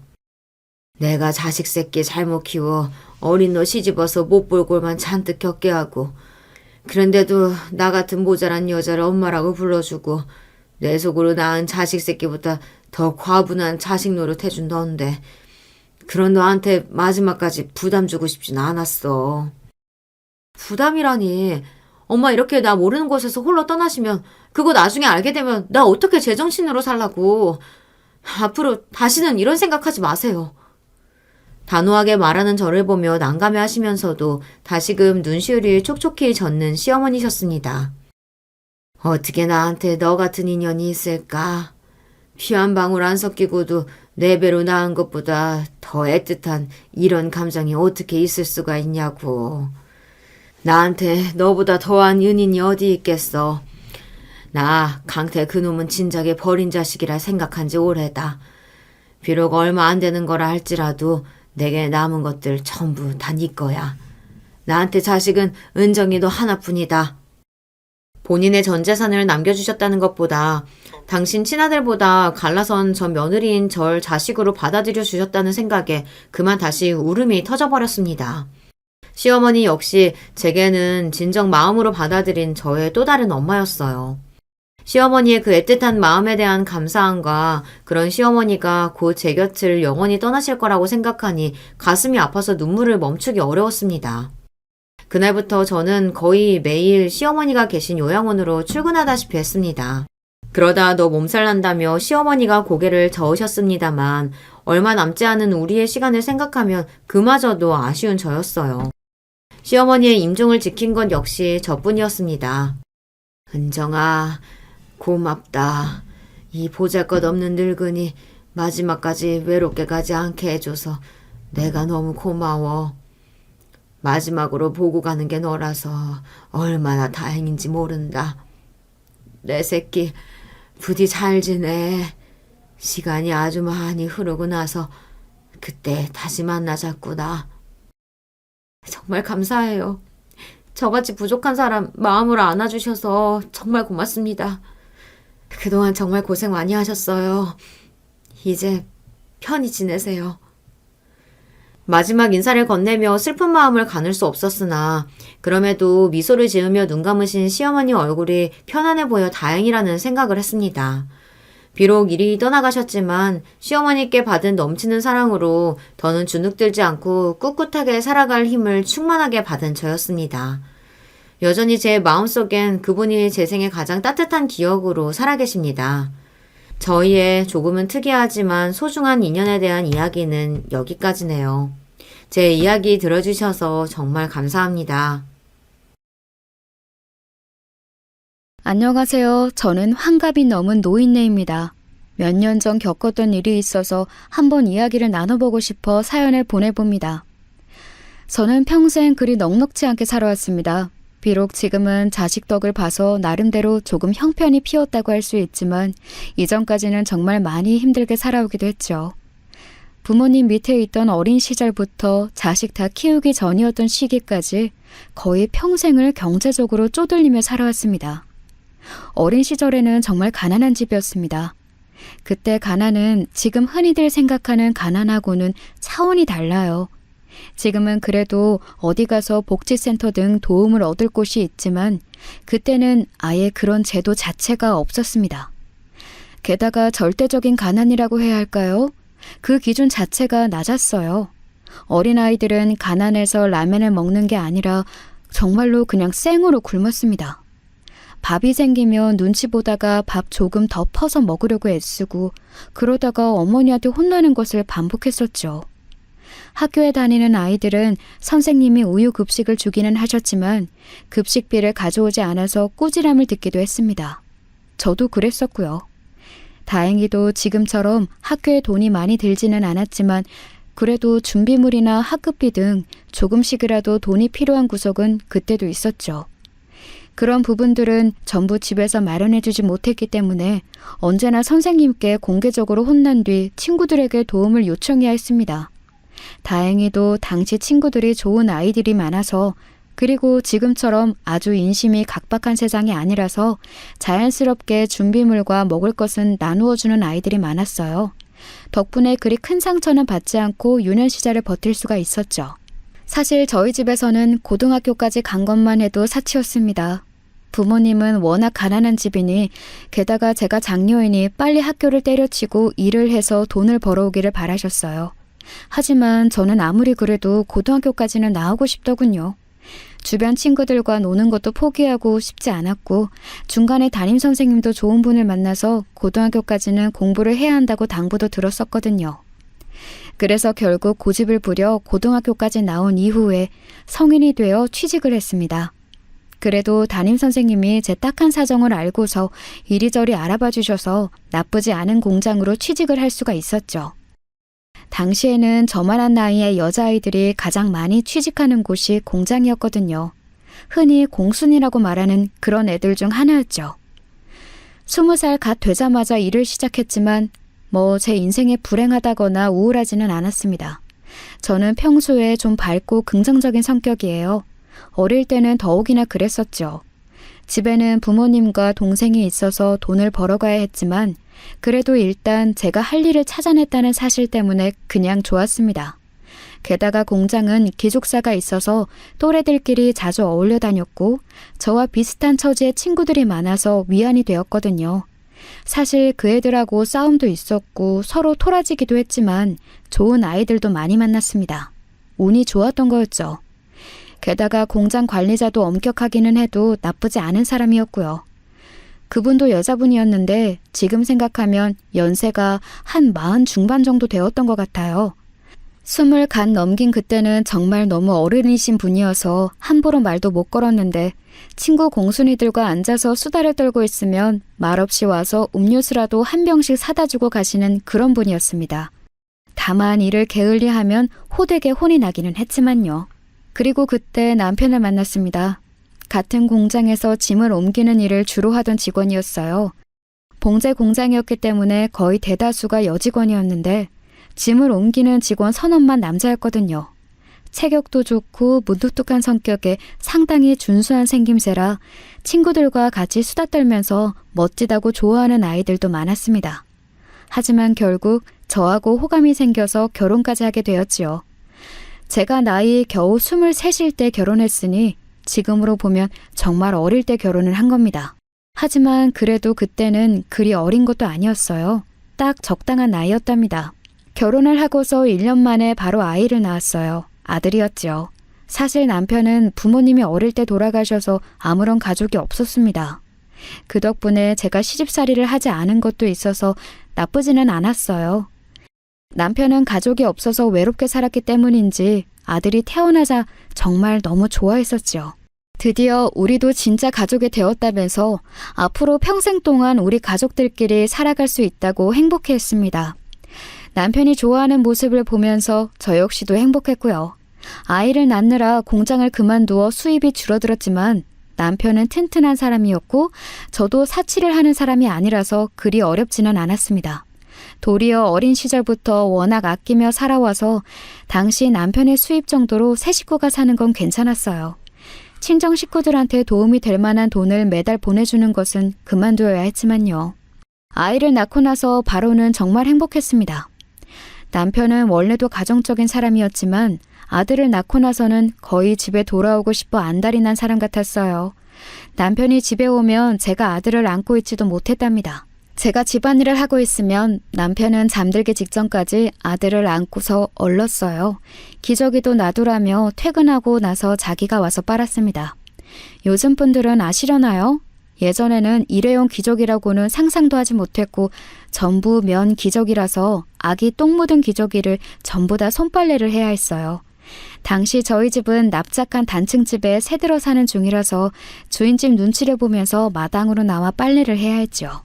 내가 자식 새끼 잘못 키워 어린 너 시집와서 못 볼 골만 잔뜩 겪게 하고 그런데도 나 같은 모자란 여자를 엄마라고 불러주고 내 속으로 낳은 자식 새끼보다 더 과분한 자식 노릇 해준 너인데 그런 너한테 마지막까지 부담 주고 싶진 않았어. 부담이라니 엄마 이렇게 나 모르는 곳에서 홀로 떠나시면 그거 나중에 알게 되면 나 어떻게 제정신으로 살라고. 앞으로 다시는 이런 생각하지 마세요. 단호하게 말하는 저를 보며 난감해 하시면서도 다시금 눈시울이 촉촉히 젖는 시어머니셨습니다. 어떻게 나한테 너 같은 인연이 있을까? 피 한 방울 안 섞이고도 네 배로 낳은 것보다 더 애틋한 이런 감정이 어떻게 있을 수가 있냐고. 나한테 너보다 더한 은인이 어디 있겠어. 나 강태 그놈은 진작에 버린 자식이라 생각한 지 오래다. 비록 얼마 안 되는 거라 할지라도 내게 남은 것들 전부 다 네 거야. 나한테 자식은 은정이도 하나뿐이다. 본인의 전 재산을 남겨주셨다는 것보다 당신 친아들보다 갈라선 전 며느리인 절 자식으로 받아들여 주셨다는 생각에 그만 다시 울음이 터져버렸습니다. 시어머니 역시 제게는 진정 마음으로 받아들인 저의 또 다른 엄마였어요. 시어머니의 그 애틋한 마음에 대한 감사함과 그런 시어머니가 곧 제 곁을 영원히 떠나실 거라고 생각하니 가슴이 아파서 눈물을 멈추기 어려웠습니다. 그날부터 저는 거의 매일 시어머니가 계신 요양원으로 출근하다시피 했습니다. 그러다 너 몸살 난다며 시어머니가 고개를 저으셨습니다만 얼마 남지 않은 우리의 시간을 생각하면 그마저도 아쉬운 저였어요. 시어머니의 임종을 지킨 건 역시 저뿐이었습니다. 은정아, 고맙다. 이 보잘것없는 늙은이 마지막까지 외롭게 가지 않게 해줘서 내가 너무 고마워. 마지막으로 보고 가는 게 너라서 얼마나 다행인지 모른다. 내 새끼 부디 잘 지내. 시간이 아주 많이 흐르고 나서 그때 다시 만나자꾸나. 정말 감사해요. 저같이 부족한 사람 마음으로 안아주셔서 정말 고맙습니다. 그동안 정말 고생 많이 하셨어요. 이제 편히 지내세요. 마지막 인사를 건네며 슬픈 마음을 가눌 수 없었으나 그럼에도 미소를 지으며 눈 감으신 시어머니 얼굴이 편안해 보여 다행이라는 생각을 했습니다. 비록 이리 떠나가셨지만 시어머니께 받은 넘치는 사랑으로 더는 주눅들지 않고 꿋꿋하게 살아갈 힘을 충만하게 받은 저였습니다. 여전히 제 마음속엔 그분이 제 생의 가장 따뜻한 기억으로 살아계십니다. 저희의 조금은 특이하지만 소중한 인연에 대한 이야기는 여기까지네요. 제 이야기 들어주셔서 정말 감사합니다. 안녕하세요. 저는 환갑이 넘은 노인네입니다. 몇 년 전 겪었던 일이 있어서 한번 이야기를 나눠보고 싶어 사연을 보내봅니다. 저는 평생 그리 넉넉지 않게 살아왔습니다. 비록 지금은 자식 덕을 봐서 나름대로 조금 형편이 피었다고 할 수 있지만 이전까지는 정말 많이 힘들게 살아오기도 했죠. 부모님 밑에 있던 어린 시절부터 자식 다 키우기 전이었던 시기까지 거의 평생을 경제적으로 쪼들리며 살아왔습니다. 어린 시절에는 정말 가난한 집이었습니다. 그때 가난은 지금 흔히들 생각하는 가난하고는 차원이 달라요. 지금은 그래도 어디 가서 복지센터 등 도움을 얻을 곳이 있지만 그때는 아예 그런 제도 자체가 없었습니다. 게다가 절대적인 가난이라고 해야 할까요? 그 기준 자체가 낮았어요. 어린아이들은 가난해서 라면을 먹는 게 아니라 정말로 그냥 생으로 굶었습니다. 밥이 생기면 눈치 보다가 밥 조금 더 퍼서 먹으려고 애쓰고 그러다가 어머니한테 혼나는 것을 반복했었죠. 학교에 다니는 아이들은 선생님이 우유 급식을 주기는 하셨지만 급식비를 가져오지 않아서 꾸지람을 듣기도 했습니다. 저도 그랬었고요. 다행히도 지금처럼 학교에 돈이 많이 들지는 않았지만 그래도 준비물이나 학급비 등 조금씩이라도 돈이 필요한 구석은 그때도 있었죠. 그런 부분들은 전부 집에서 마련해주지 못했기 때문에 언제나 선생님께 공개적으로 혼난 뒤 친구들에게 도움을 요청해야 했습니다. 다행히도 당시 친구들이 좋은 아이들이 많아서 그리고 지금처럼 아주 인심이 각박한 세상이 아니라서 자연스럽게 준비물과 먹을 것은 나누어주는 아이들이 많았어요. 덕분에 그리 큰 상처는 받지 않고 유년 시절을 버틸 수가 있었죠. 사실 저희 집에서는 고등학교까지 간 것만 해도 사치였습니다. 부모님은 워낙 가난한 집이니 게다가 제가 장녀이니 빨리 학교를 때려치고 일을 해서 돈을 벌어오기를 바라셨어요. 하지만 저는 아무리 그래도 고등학교까지는 나오고 싶더군요. 주변 친구들과 노는 것도 포기하고 싶지 않았고 중간에 담임 선생님도 좋은 분을 만나서 고등학교까지는 공부를 해야 한다고 당부도 들었었거든요. 그래서 결국 고집을 부려 고등학교까지 나온 이후에 성인이 되어 취직을 했습니다. 그래도 담임 선생님이 제 딱한 사정을 알고서 이리저리 알아봐 주셔서 나쁘지 않은 공장으로 취직을 할 수가 있었죠. 당시에는 저만한 나이의 여자아이들이 가장 많이 취직하는 곳이 공장이었거든요. 흔히 공순이라고 말하는 그런 애들 중 하나였죠. 20살 갓 되자마자 일을 시작했지만 제 인생에 불행하다거나 우울하지는 않았습니다. 저는 평소에 좀 밝고 긍정적인 성격이에요. 어릴 때는 더욱이나 그랬었죠. 집에는 부모님과 동생이 있어서 돈을 벌어가야 했지만 그래도 일단 제가 할 일을 찾아냈다는 사실 때문에 그냥 좋았습니다. 게다가 공장은 기숙사가 있어서 또래들끼리 자주 어울려 다녔고 저와 비슷한 처지의 친구들이 많아서 위안이 되었거든요. 사실 그 애들하고 싸움도 있었고 서로 토라지기도 했지만 좋은 아이들도 많이 만났습니다. 운이 좋았던 거였죠. 게다가 공장 관리자도 엄격하기는 해도 나쁘지 않은 사람이었고요. 그분도 여자분이었는데 지금 생각하면 연세가 한 40 중반 정도 되었던 것 같아요. 20 갓 넘긴 그때는 정말 너무 어른이신 분이어서 함부로 말도 못 걸었는데 친구 공순이들과 앉아서 수다를 떨고 있으면 말없이 와서 음료수라도 한 병씩 사다 주고 가시는 그런 분이었습니다. 다만 일을 게을리하면 호되게 혼이 나기는 했지만요. 그리고 그때 남편을 만났습니다. 같은 공장에서 짐을 옮기는 일을 주로 하던 직원이었어요. 봉제 공장이었기 때문에 거의 대다수가 여직원이었는데 짐을 옮기는 직원 선원만 남자였거든요. 체격도 좋고 무뚝뚝한 성격에 상당히 준수한 생김새라 친구들과 같이 수다 떨면서 멋지다고 좋아하는 아이들도 많았습니다. 하지만 결국 저하고 호감이 생겨서 결혼까지 하게 되었지요. 제가 나이 겨우 23일 때 결혼했으니 지금으로 보면 정말 어릴 때 결혼을 한 겁니다. 하지만 그래도 그때는 그리 어린 것도 아니었어요. 딱 적당한 나이였답니다. 결혼을 하고서 1년 만에 바로 아이를 낳았어요. 아들이었죠. 사실 남편은 부모님이 어릴 때 돌아가셔서 아무런 가족이 없었습니다. 그 덕분에 제가 시집살이를 하지 않은 것도 있어서 나쁘지는 않았어요. 남편은 가족이 없어서 외롭게 살았기 때문인지 아들이 태어나자 정말 너무 좋아했었죠. 드디어 우리도 진짜 가족이 되었다면서 앞으로 평생 동안 우리 가족들끼리 살아갈 수 있다고 행복해했습니다. 남편이 좋아하는 모습을 보면서 저 역시도 행복했고요. 아이를 낳느라 공장을 그만두어 수입이 줄어들었지만 남편은 튼튼한 사람이었고 저도 사치를 하는 사람이 아니라서 그리 어렵지는 않았습니다. 도리어 어린 시절부터 워낙 아끼며 살아와서 당시 남편의 수입 정도로 세 식구가 사는 건 괜찮았어요. 친정 식구들한테 도움이 될 만한 돈을 매달 보내주는 것은 그만두어야 했지만요. 아이를 낳고 나서 바로는 정말 행복했습니다. 남편은 원래도 가정적인 사람이었지만 아들을 낳고 나서는 거의 집에 돌아오고 싶어 안달이 난 사람 같았어요. 남편이 집에 오면 제가 아들을 안고 있지도 못했답니다. 제가 집안일을 하고 있으면 남편은 잠들기 직전까지 아들을 안고서 얼렀어요. 기저귀도 놔두라며 퇴근하고 나서 자기가 와서 빨았습니다. 요즘 분들은 아시려나요? 예전에는 일회용 기저귀라고는 상상도 하지 못했고 전부 면 기저귀라서 아기 똥 묻은 기저귀를 전부 다 손빨래를 해야 했어요. 당시 저희 집은 납작한 단층집에 새들어 사는 중이라서 주인집 눈치를 보면서 마당으로 나와 빨래를 해야 했죠.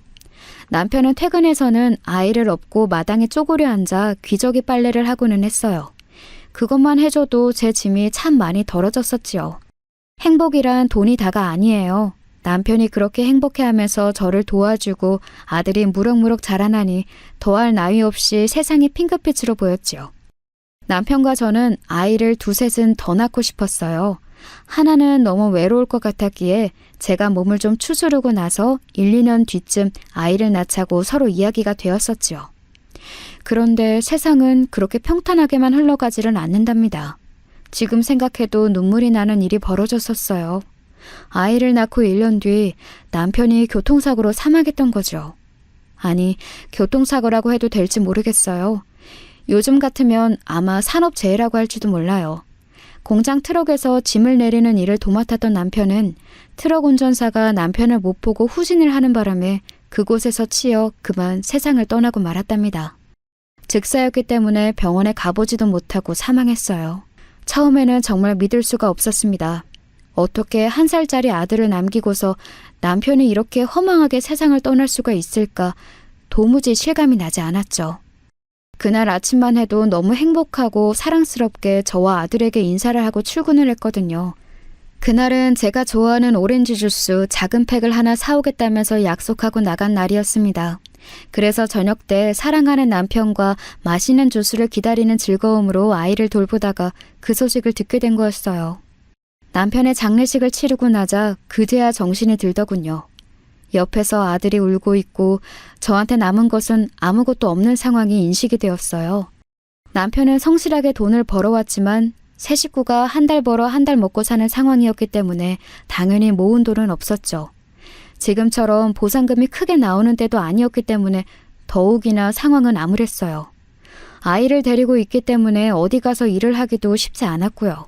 남편은 퇴근해서는 아이를 업고 마당에 쪼그려 앉아 기저귀 빨래를 하고는 했어요. 그것만 해줘도 제 짐이 참 많이 덜어졌었지요. 행복이란 돈이 다가 아니에요. 남편이 그렇게 행복해하면서 저를 도와주고 아들이 무럭무럭 자라나니 더할 나위 없이 세상이 핑크빛으로 보였지요. 남편과 저는 아이를 2셋은 더 낳고 싶었어요. 하나는 너무 외로울 것 같았기에 제가 몸을 좀 추스르고 나서 1, 2년 뒤쯤 아이를 낳자고 서로 이야기가 되었었지요. 그런데 세상은 그렇게 평탄하게만 흘러가지는 않는답니다. 지금 생각해도 눈물이 나는 일이 벌어졌었어요. 아이를 낳고 1년 뒤 남편이 교통사고로 사망했던 거죠. 아니, 교통사고라고 해도 될지 모르겠어요. 요즘 같으면 아마 산업재해라고 할지도 몰라요. 공장 트럭에서 짐을 내리는 일을 도맡았던 남편은 트럭 운전사가 남편을 못 보고 후진을 하는 바람에 그곳에서 치여 그만 세상을 떠나고 말았답니다. 즉사였기 때문에 병원에 가보지도 못하고 사망했어요. 처음에는 정말 믿을 수가 없었습니다. 어떻게 1살짜리 아들을 남기고서 남편이 이렇게 허망하게 세상을 떠날 수가 있을까 도무지 실감이 나지 않았죠. 그날 아침만 해도 너무 행복하고 사랑스럽게 저와 아들에게 인사를 하고 출근을 했거든요. 그날은 제가 좋아하는 오렌지 주스 작은 팩을 하나 사오겠다면서 약속하고 나간 날이었습니다. 그래서 저녁 때 사랑하는 남편과 맛있는 주스를 기다리는 즐거움으로 아이를 돌보다가 그 소식을 듣게 된 거였어요. 남편의 장례식을 치르고 나자 그제야 정신이 들더군요. 옆에서 아들이 울고 있고 저한테 남은 것은 아무것도 없는 상황이 인식이 되었어요. 남편은 성실하게 돈을 벌어왔지만 세 식구가 한 달 벌어 한 달 먹고 사는 상황이었기 때문에 당연히 모은 돈은 없었죠. 지금처럼 보상금이 크게 나오는 때도 아니었기 때문에 더욱이나 상황은 암울했어요. 아이를 데리고 있기 때문에 어디 가서 일을 하기도 쉽지 않았고요.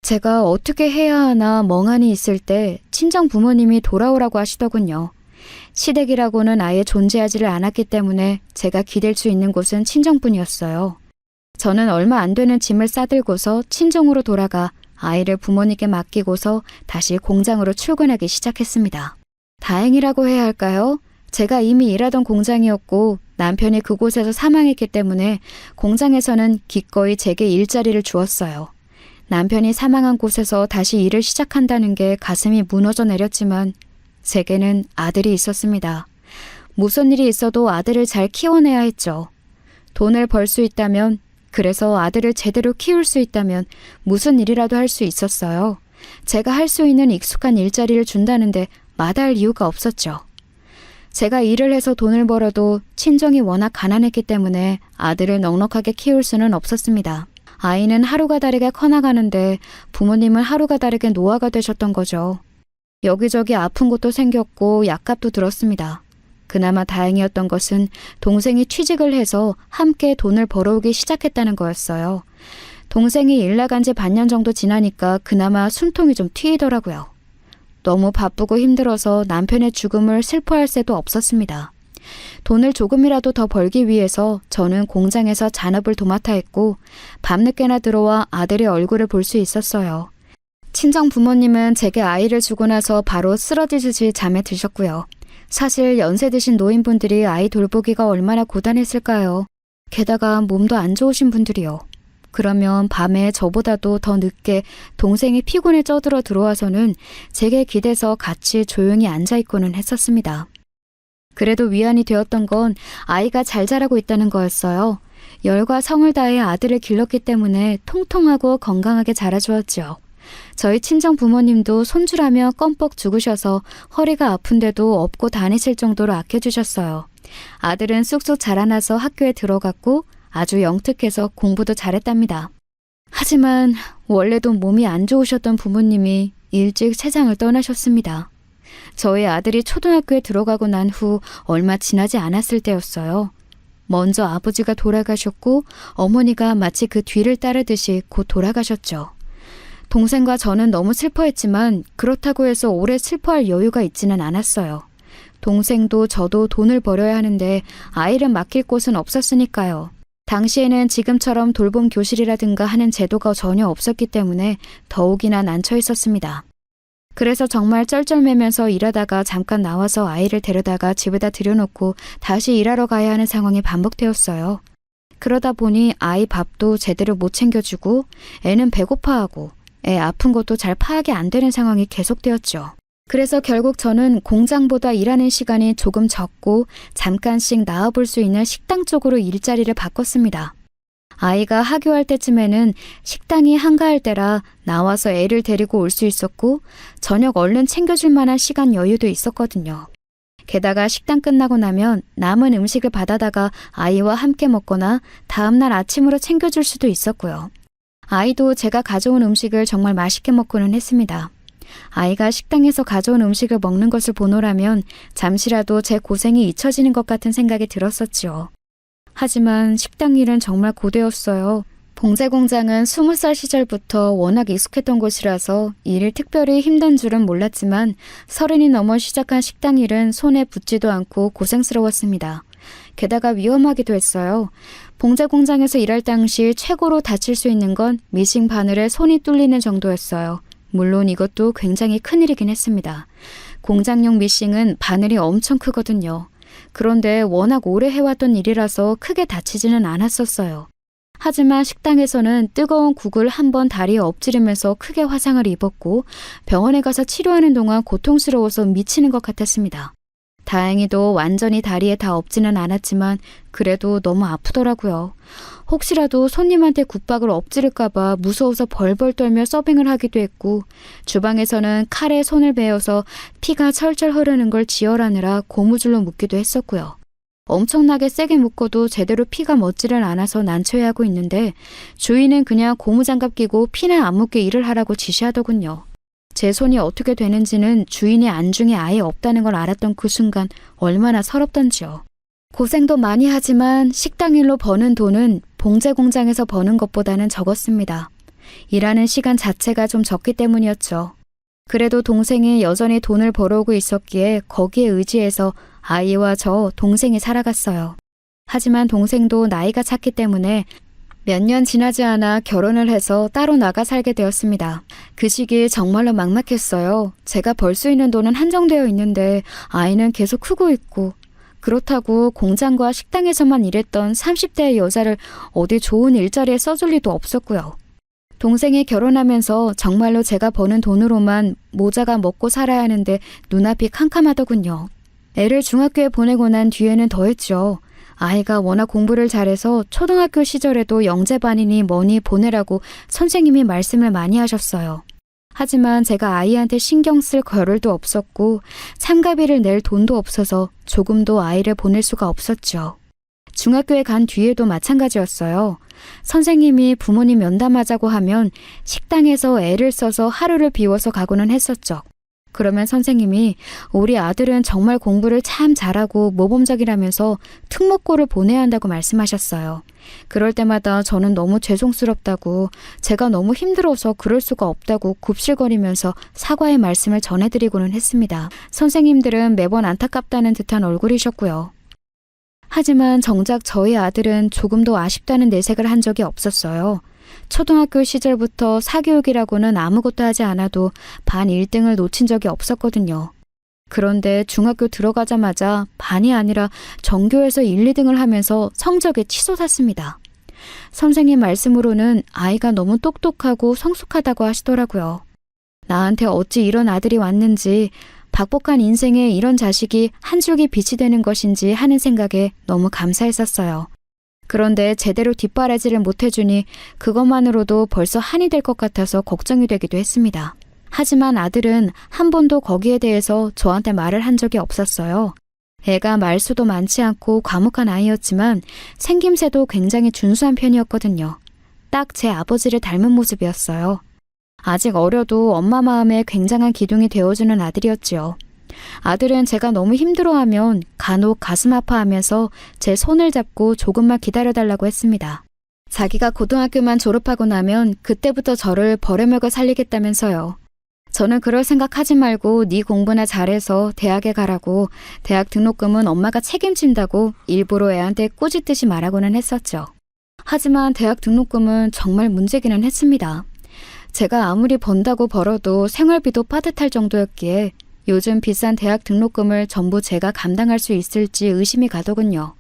제가 어떻게 해야 하나 멍하니 있을 때 친정 부모님이 돌아오라고 하시더군요. 시댁이라고는 아예 존재하지를 않았기 때문에 제가 기댈 수 있는 곳은 친정뿐이었어요. 저는 얼마 안 되는 짐을 싸들고서 친정으로 돌아가 아이를 부모님께 맡기고서 다시 공장으로 출근하기 시작했습니다. 다행이라고 해야 할까요? 제가 이미 일하던 공장이었고 남편이 그곳에서 사망했기 때문에 공장에서는 기꺼이 제게 일자리를 주었어요. 남편이 사망한 곳에서 다시 일을 시작한다는 게 가슴이 무너져 내렸지만 제게는 아들이 있었습니다. 무슨 일이 있어도 아들을 잘 키워내야 했죠. 돈을 벌 수 있다면, 그래서 아들을 제대로 키울 수 있다면 무슨 일이라도 할 수 있었어요. 제가 할 수 있는 익숙한 일자리를 준다는데 마다할 이유가 없었죠. 제가 일을 해서 돈을 벌어도 친정이 워낙 가난했기 때문에 아들을 넉넉하게 키울 수는 없었습니다. 아이는 하루가 다르게 커나가는데 부모님은 하루가 다르게 노화가 되셨던 거죠. 여기저기 아픈 곳도 생겼고 약값도 들었습니다. 그나마 다행이었던 것은 동생이 취직을 해서 함께 돈을 벌어오기 시작했다는 거였어요. 동생이 일 나간 지 반년 정도 지나니까 그나마 숨통이 좀 트이더라고요. 너무 바쁘고 힘들어서 남편의 죽음을 슬퍼할 새도 없었습니다. 돈을 조금이라도 더 벌기 위해서 저는 공장에서 잔업을 도맡아 했고 밤늦게나 들어와 아들의 얼굴을 볼 수 있었어요. 친정 부모님은 제게 아이를 주고 나서 바로 쓰러지듯이 잠에 드셨고요. 사실 연세 드신 노인분들이 아이 돌보기가 얼마나 고단했을까요? 게다가 몸도 안 좋으신 분들이요. 그러면 밤에 저보다도 더 늦게 동생이 피곤에 쪄들어 들어와서는 제게 기대서 같이 조용히 앉아있고는 했었습니다. 그래도 위안이 되었던 건 아이가 잘 자라고 있다는 거였어요. 열과 성을 다해 아들을 길렀기 때문에 통통하고 건강하게 자라주었죠. 저희 친정 부모님도 손주라며 껌뻑 죽으셔서 허리가 아픈데도 업고 다니실 정도로 아껴주셨어요. 아들은 쑥쑥 자라나서 학교에 들어갔고 아주 영특해서 공부도 잘했답니다. 하지만 원래도 몸이 안 좋으셨던 부모님이 일찍 세상을 떠나셨습니다. 저희 아들이 초등학교에 들어가고 난 후 얼마 지나지 않았을 때였어요. 먼저 아버지가 돌아가셨고 어머니가 마치 그 뒤를 따르듯이 곧 돌아가셨죠. 동생과 저는 너무 슬퍼했지만 그렇다고 해서 오래 슬퍼할 여유가 있지는 않았어요. 동생도 저도 돈을 벌어야 하는데 아이를 맡길 곳은 없었으니까요. 당시에는 지금처럼 돌봄 교실이라든가 하는 제도가 전혀 없었기 때문에 더욱이나 난처 있었습니다. 그래서 정말 쩔쩔매면서 일하다가 잠깐 나와서 아이를 데려다가 집에다 들여놓고 다시 일하러 가야 하는 상황이 반복되었어요. 그러다 보니 아이 밥도 제대로 못 챙겨주고 애는 배고파하고 애 아픈 것도 잘 파악이 안 되는 상황이 계속되었죠. 그래서 결국 저는 공장보다 일하는 시간이 조금 적고 잠깐씩 나와볼 수 있는 식당 쪽으로 일자리를 바꿨습니다. 아이가 하교할 때쯤에는 식당이 한가할 때라 나와서 애를 데리고 올 수 있었고 저녁 얼른 챙겨줄 만한 시간 여유도 있었거든요. 게다가 식당 끝나고 나면 남은 음식을 받아다가 아이와 함께 먹거나 다음날 아침으로 챙겨줄 수도 있었고요. 아이도 제가 가져온 음식을 정말 맛있게 먹고는 했습니다. 아이가 식당에서 가져온 음식을 먹는 것을 보노라면 잠시라도 제 고생이 잊혀지는 것 같은 생각이 들었었지요. 하지만 식당 일은 정말 고되었어요. 봉제 공장은 20살 시절부터 워낙 익숙했던 곳이라서 일이 특별히 힘든 줄은 몰랐지만 30이 넘어 시작한 식당 일은 손에 붙지도 않고 고생스러웠습니다. 게다가 위험하기도 했어요. 봉제 공장에서 일할 당시 최고로 다칠 수 있는 건 미싱 바늘에 손이 뚫리는 정도였어요. 물론 이것도 굉장히 큰일이긴 했습니다. 공장용 미싱은 바늘이 엄청 크거든요. 그런데 워낙 오래 해왔던 일이라서 크게 다치지는 않았었어요. 하지만 식당에서는 뜨거운 국을 한번 다리에 엎지르면서 크게 화상을 입었고 병원에 가서 치료하는 동안 고통스러워서 미치는 것 같았습니다. 다행히도 완전히 다리에 다 엎지는 않았지만 그래도 너무 아프더라고요. 혹시라도 손님한테 국밥을 엎지를까봐 무서워서 벌벌 떨며 서빙을 하기도 했고 주방에서는 칼에 손을 베어서 피가 철철 흐르는 걸 지혈하느라 고무줄로 묶기도 했었고요. 엄청나게 세게 묶어도 제대로 피가 멎지를 않아서 난처해하고 있는데 주인은 그냥 고무장갑 끼고 피는 안 묻게 일을 하라고 지시하더군요. 제 손이 어떻게 되는지는 주인의 안중에 아예 없다는 걸 알았던 그 순간 얼마나 서럽던지요. 고생도 많이 하지만 식당 일로 버는 돈은 봉제 공장에서 버는 것보다는 적었습니다. 일하는 시간 자체가 좀 적기 때문이었죠. 그래도 동생이 여전히 돈을 벌어오고 있었기에 거기에 의지해서 아이와 저 동생이 살아갔어요. 하지만 동생도 나이가 찼기 때문에 몇 년 지나지 않아 결혼을 해서 따로 나가 살게 되었습니다. 그 시기 정말로 막막했어요. 제가 벌 수 있는 돈은 한정되어 있는데 아이는 계속 크고 있고 그렇다고 공장과 식당에서만 일했던 30대의 여자를 어디 좋은 일자리에 써줄 리도 없었고요. 동생이 결혼하면서 정말로 제가 버는 돈으로만 모자가 먹고 살아야 하는데 눈앞이 캄캄하더군요. 애를 중학교에 보내고 난 뒤에는 더했죠. 아이가 워낙 공부를 잘해서 초등학교 시절에도 영재반이니 뭐니 보내라고 선생님이 말씀을 많이 하셨어요. 하지만 제가 아이한테 신경 쓸 겨를도 없었고 참가비를 낼 돈도 없어서 조금도 아이를 보낼 수가 없었죠. 중학교에 간 뒤에도 마찬가지였어요. 선생님이 부모님 면담하자고 하면 식당에서 애를 써서 하루를 비워서 가고는 했었죠. 그러면 선생님이 우리 아들은 정말 공부를 참 잘하고 모범적이라면서 특목고를 보내야 한다고 말씀하셨어요. 그럴 때마다 저는 너무 죄송스럽다고 제가 너무 힘들어서 그럴 수가 없다고 굽실거리면서 사과의 말씀을 전해드리고는 했습니다. 선생님들은 매번 안타깝다는 듯한 얼굴이셨고요. 하지만 정작 저희 아들은 조금도 아쉽다는 내색을 한 적이 없었어요. 초등학교 시절부터 사교육이라고는 아무것도 하지 않아도 반 1등을 놓친 적이 없었거든요. 그런데 중학교 들어가자마자 반이 아니라 전교에서 1, 2등을 하면서 성적에 치솟았습니다. 선생님 말씀으로는 아이가 너무 똑똑하고 성숙하다고 하시더라고요. 나한테 어찌 이런 아들이 왔는지, 박복한 인생에 이런 자식이 한 줄기 빛이 되는 것인지 하는 생각에 너무 감사했었어요. 그런데 제대로 뒷바라지를 못해주니 그것만으로도 벌써 한이 될 것 같아서 걱정이 되기도 했습니다. 하지만 아들은 한 번도 거기에 대해서 저한테 말을 한 적이 없었어요. 애가 말수도 많지 않고 과묵한 아이였지만 생김새도 굉장히 준수한 편이었거든요. 딱 제 아버지를 닮은 모습이었어요. 아직 어려도 엄마 마음에 굉장한 기둥이 되어주는 아들이었지요. 아들은 제가 너무 힘들어하면 간혹 가슴 아파하면서 제 손을 잡고 조금만 기다려달라고 했습니다. 자기가 고등학교만 졸업하고 나면 그때부터 저를 버려먹어 살리겠다면서요. 저는 그럴 생각하지 말고 네 공부나 잘해서 대학에 가라고, 대학 등록금은 엄마가 책임진다고 일부러 애한테 꾸짖듯이 말하고는 했었죠. 하지만 대학 등록금은 정말 문제기는 했습니다. 제가 아무리 번다고 벌어도 생활비도 빠듯할 정도였기에 요즘 비싼 대학 등록금을 전부 제가 감당할 수 있을지 의심이 가더군요.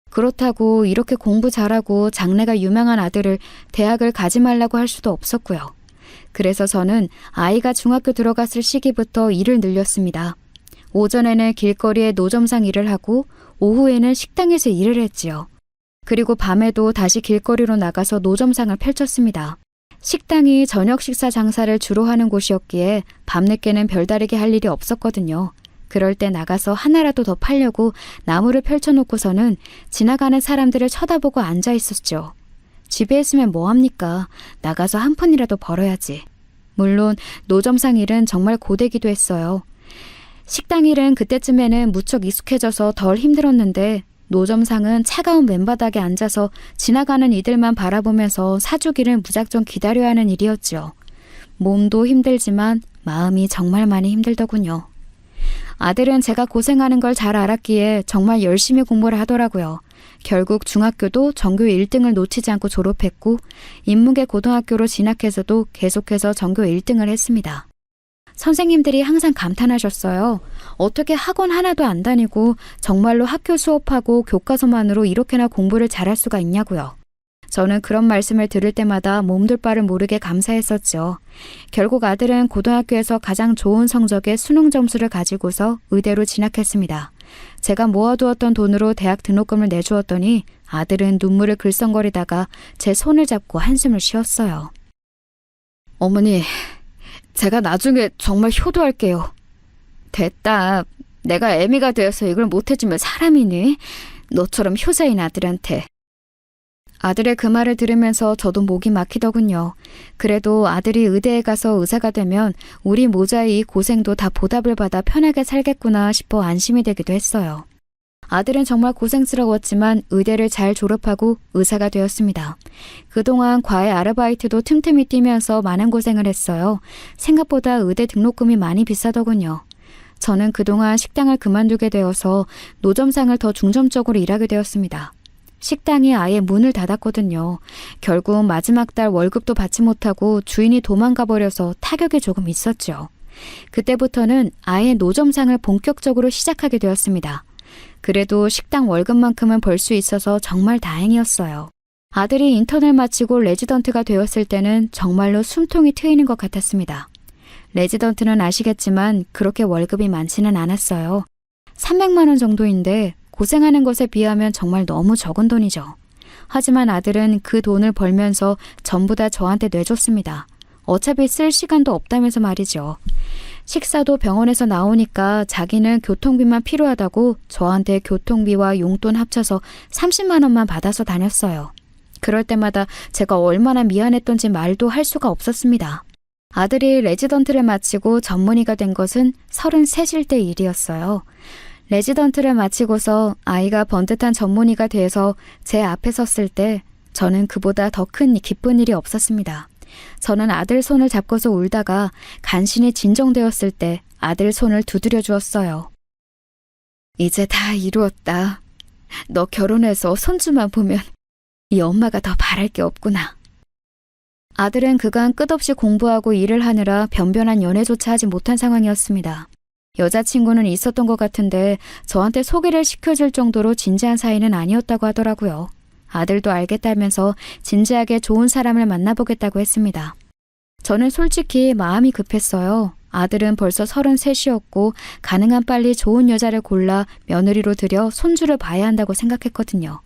그렇다고 이렇게 공부 잘하고 장래가 유망한 아들을 대학을 가지 말라고 할 수도 없었고요. 그래서 저는 아이가 중학교 들어갔을 시기부터 일을 늘렸습니다. 오전에는 길거리에 노점상 일을 하고 오후에는 식당에서 일을 했지요. 그리고 밤에도 다시 길거리로 나가서 노점상을 펼쳤습니다. 식당이 저녁 식사 장사를 주로 하는 곳이었기에 밤늦게는 별다르게 할 일이 없었거든요. 그럴 때 나가서 하나라도 더 팔려고 나무를 펼쳐놓고서는 지나가는 사람들을 쳐다보고 앉아 있었죠. 집에 있으면 뭐합니까? 나가서 한 푼이라도 벌어야지. 물론 노점상 일은 정말 고되기도 했어요. 식당 일은 그때쯤에는 무척 익숙해져서 덜 힘들었는데 노점상은 차가운 맨바닥에 앉아서 지나가는 이들만 바라보면서 사주기를 무작정 기다려야 하는 일이었지요. 몸도 힘들지만 마음이 정말 많이 힘들더군요. 아들은 제가 고생하는 걸 잘 알았기에 정말 열심히 공부를 하더라고요. 결국 중학교도 전교 1등을 놓치지 않고 졸업했고 인문계 고등학교로 진학해서도 계속해서 전교 1등을 했습니다. 선생님들이 항상 감탄하셨어요. 어떻게 학원 하나도 안 다니고 정말로 학교 수업하고 교과서만으로 이렇게나 공부를 잘할 수가 있냐고요. 저는 그런 말씀을 들을 때마다 몸둘 바를 모르게 감사했었죠. 결국 아들은 고등학교에서 가장 좋은 성적의 수능 점수를 가지고서 의대로 진학했습니다. 제가 모아두었던 돈으로 대학 등록금을 내주었더니 아들은 눈물을 글썽거리다가 제 손을 잡고 한숨을 쉬었어요. 어머니, 제가 나중에 정말 효도할게요. 됐다. 내가 애미가 되어서 이걸 못해주면 사람이니? 너처럼 효자인 아들한테. 아들의 그 말을 들으면서 저도 목이 막히더군요. 그래도 아들이 의대에 가서 의사가 되면 우리 모자의 이 고생도 다 보답을 받아 편하게 살겠구나 싶어 안심이 되기도 했어요. 아들은 정말 고생스러웠지만 의대를 잘 졸업하고 의사가 되었습니다. 그동안 과외 아르바이트도 틈틈이 뛰면서 많은 고생을 했어요. 생각보다 의대 등록금이 많이 비싸더군요. 저는 그동안 식당을 그만두게 되어서 노점상을 더 중점적으로 일하게 되었습니다. 식당이 아예 문을 닫았거든요. 결국 마지막 달 월급도 받지 못하고 주인이 도망가 버려서 타격이 조금 있었죠. 그때부터는 아예 노점상을 본격적으로 시작하게 되었습니다. 그래도 식당 월급만큼은 벌 수 있어서 정말 다행이었어요. 아들이 인턴을 마치고 레지던트가 되었을 때는 정말로 숨통이 트이는 것 같았습니다. 레지던트는 아시겠지만 그렇게 월급이 많지는 않았어요. 300만 원 정도인데 고생하는 것에 비하면 정말 너무 적은 돈이죠. 하지만 아들은 그 돈을 벌면서 전부 다 저한테 내줬습니다. 어차피 쓸 시간도 없다면서 말이죠. 식사도 병원에서 나오니까 자기는 교통비만 필요하다고 저한테 교통비와 용돈 합쳐서 30만 원만 받아서 다녔어요. 그럴 때마다 제가 얼마나 미안했던지 말도 할 수가 없었습니다. 아들이 레지던트를 마치고 전문의가 된 것은 33일 때 일이었어요. 레지던트를 마치고서 아이가 번듯한 전문의가 돼서 제 앞에 섰을 때 저는 그보다 더 큰 기쁜 일이 없었습니다. 저는 아들 손을 잡고서 울다가 간신히 진정되었을 때 아들 손을 두드려 주었어요. 이제 다 이루었다. 너 결혼해서 손주만 보면 이 엄마가 더 바랄 게 없구나. 아들은 그간 끝없이 공부하고 일을 하느라 변변한 연애조차 하지 못한 상황이었습니다. 여자친구는 있었던 것 같은데 저한테 소개를 시켜줄 정도로 진지한 사이는 아니었다고 하더라고요. 아들도 알겠다면서 진지하게 좋은 사람을 만나보겠다고 했습니다. 저는 솔직히 마음이 급했어요. 아들은 벌써 33이었고 가능한 빨리 좋은 여자를 골라 며느리로 들여 손주를 봐야 한다고 생각했거든요.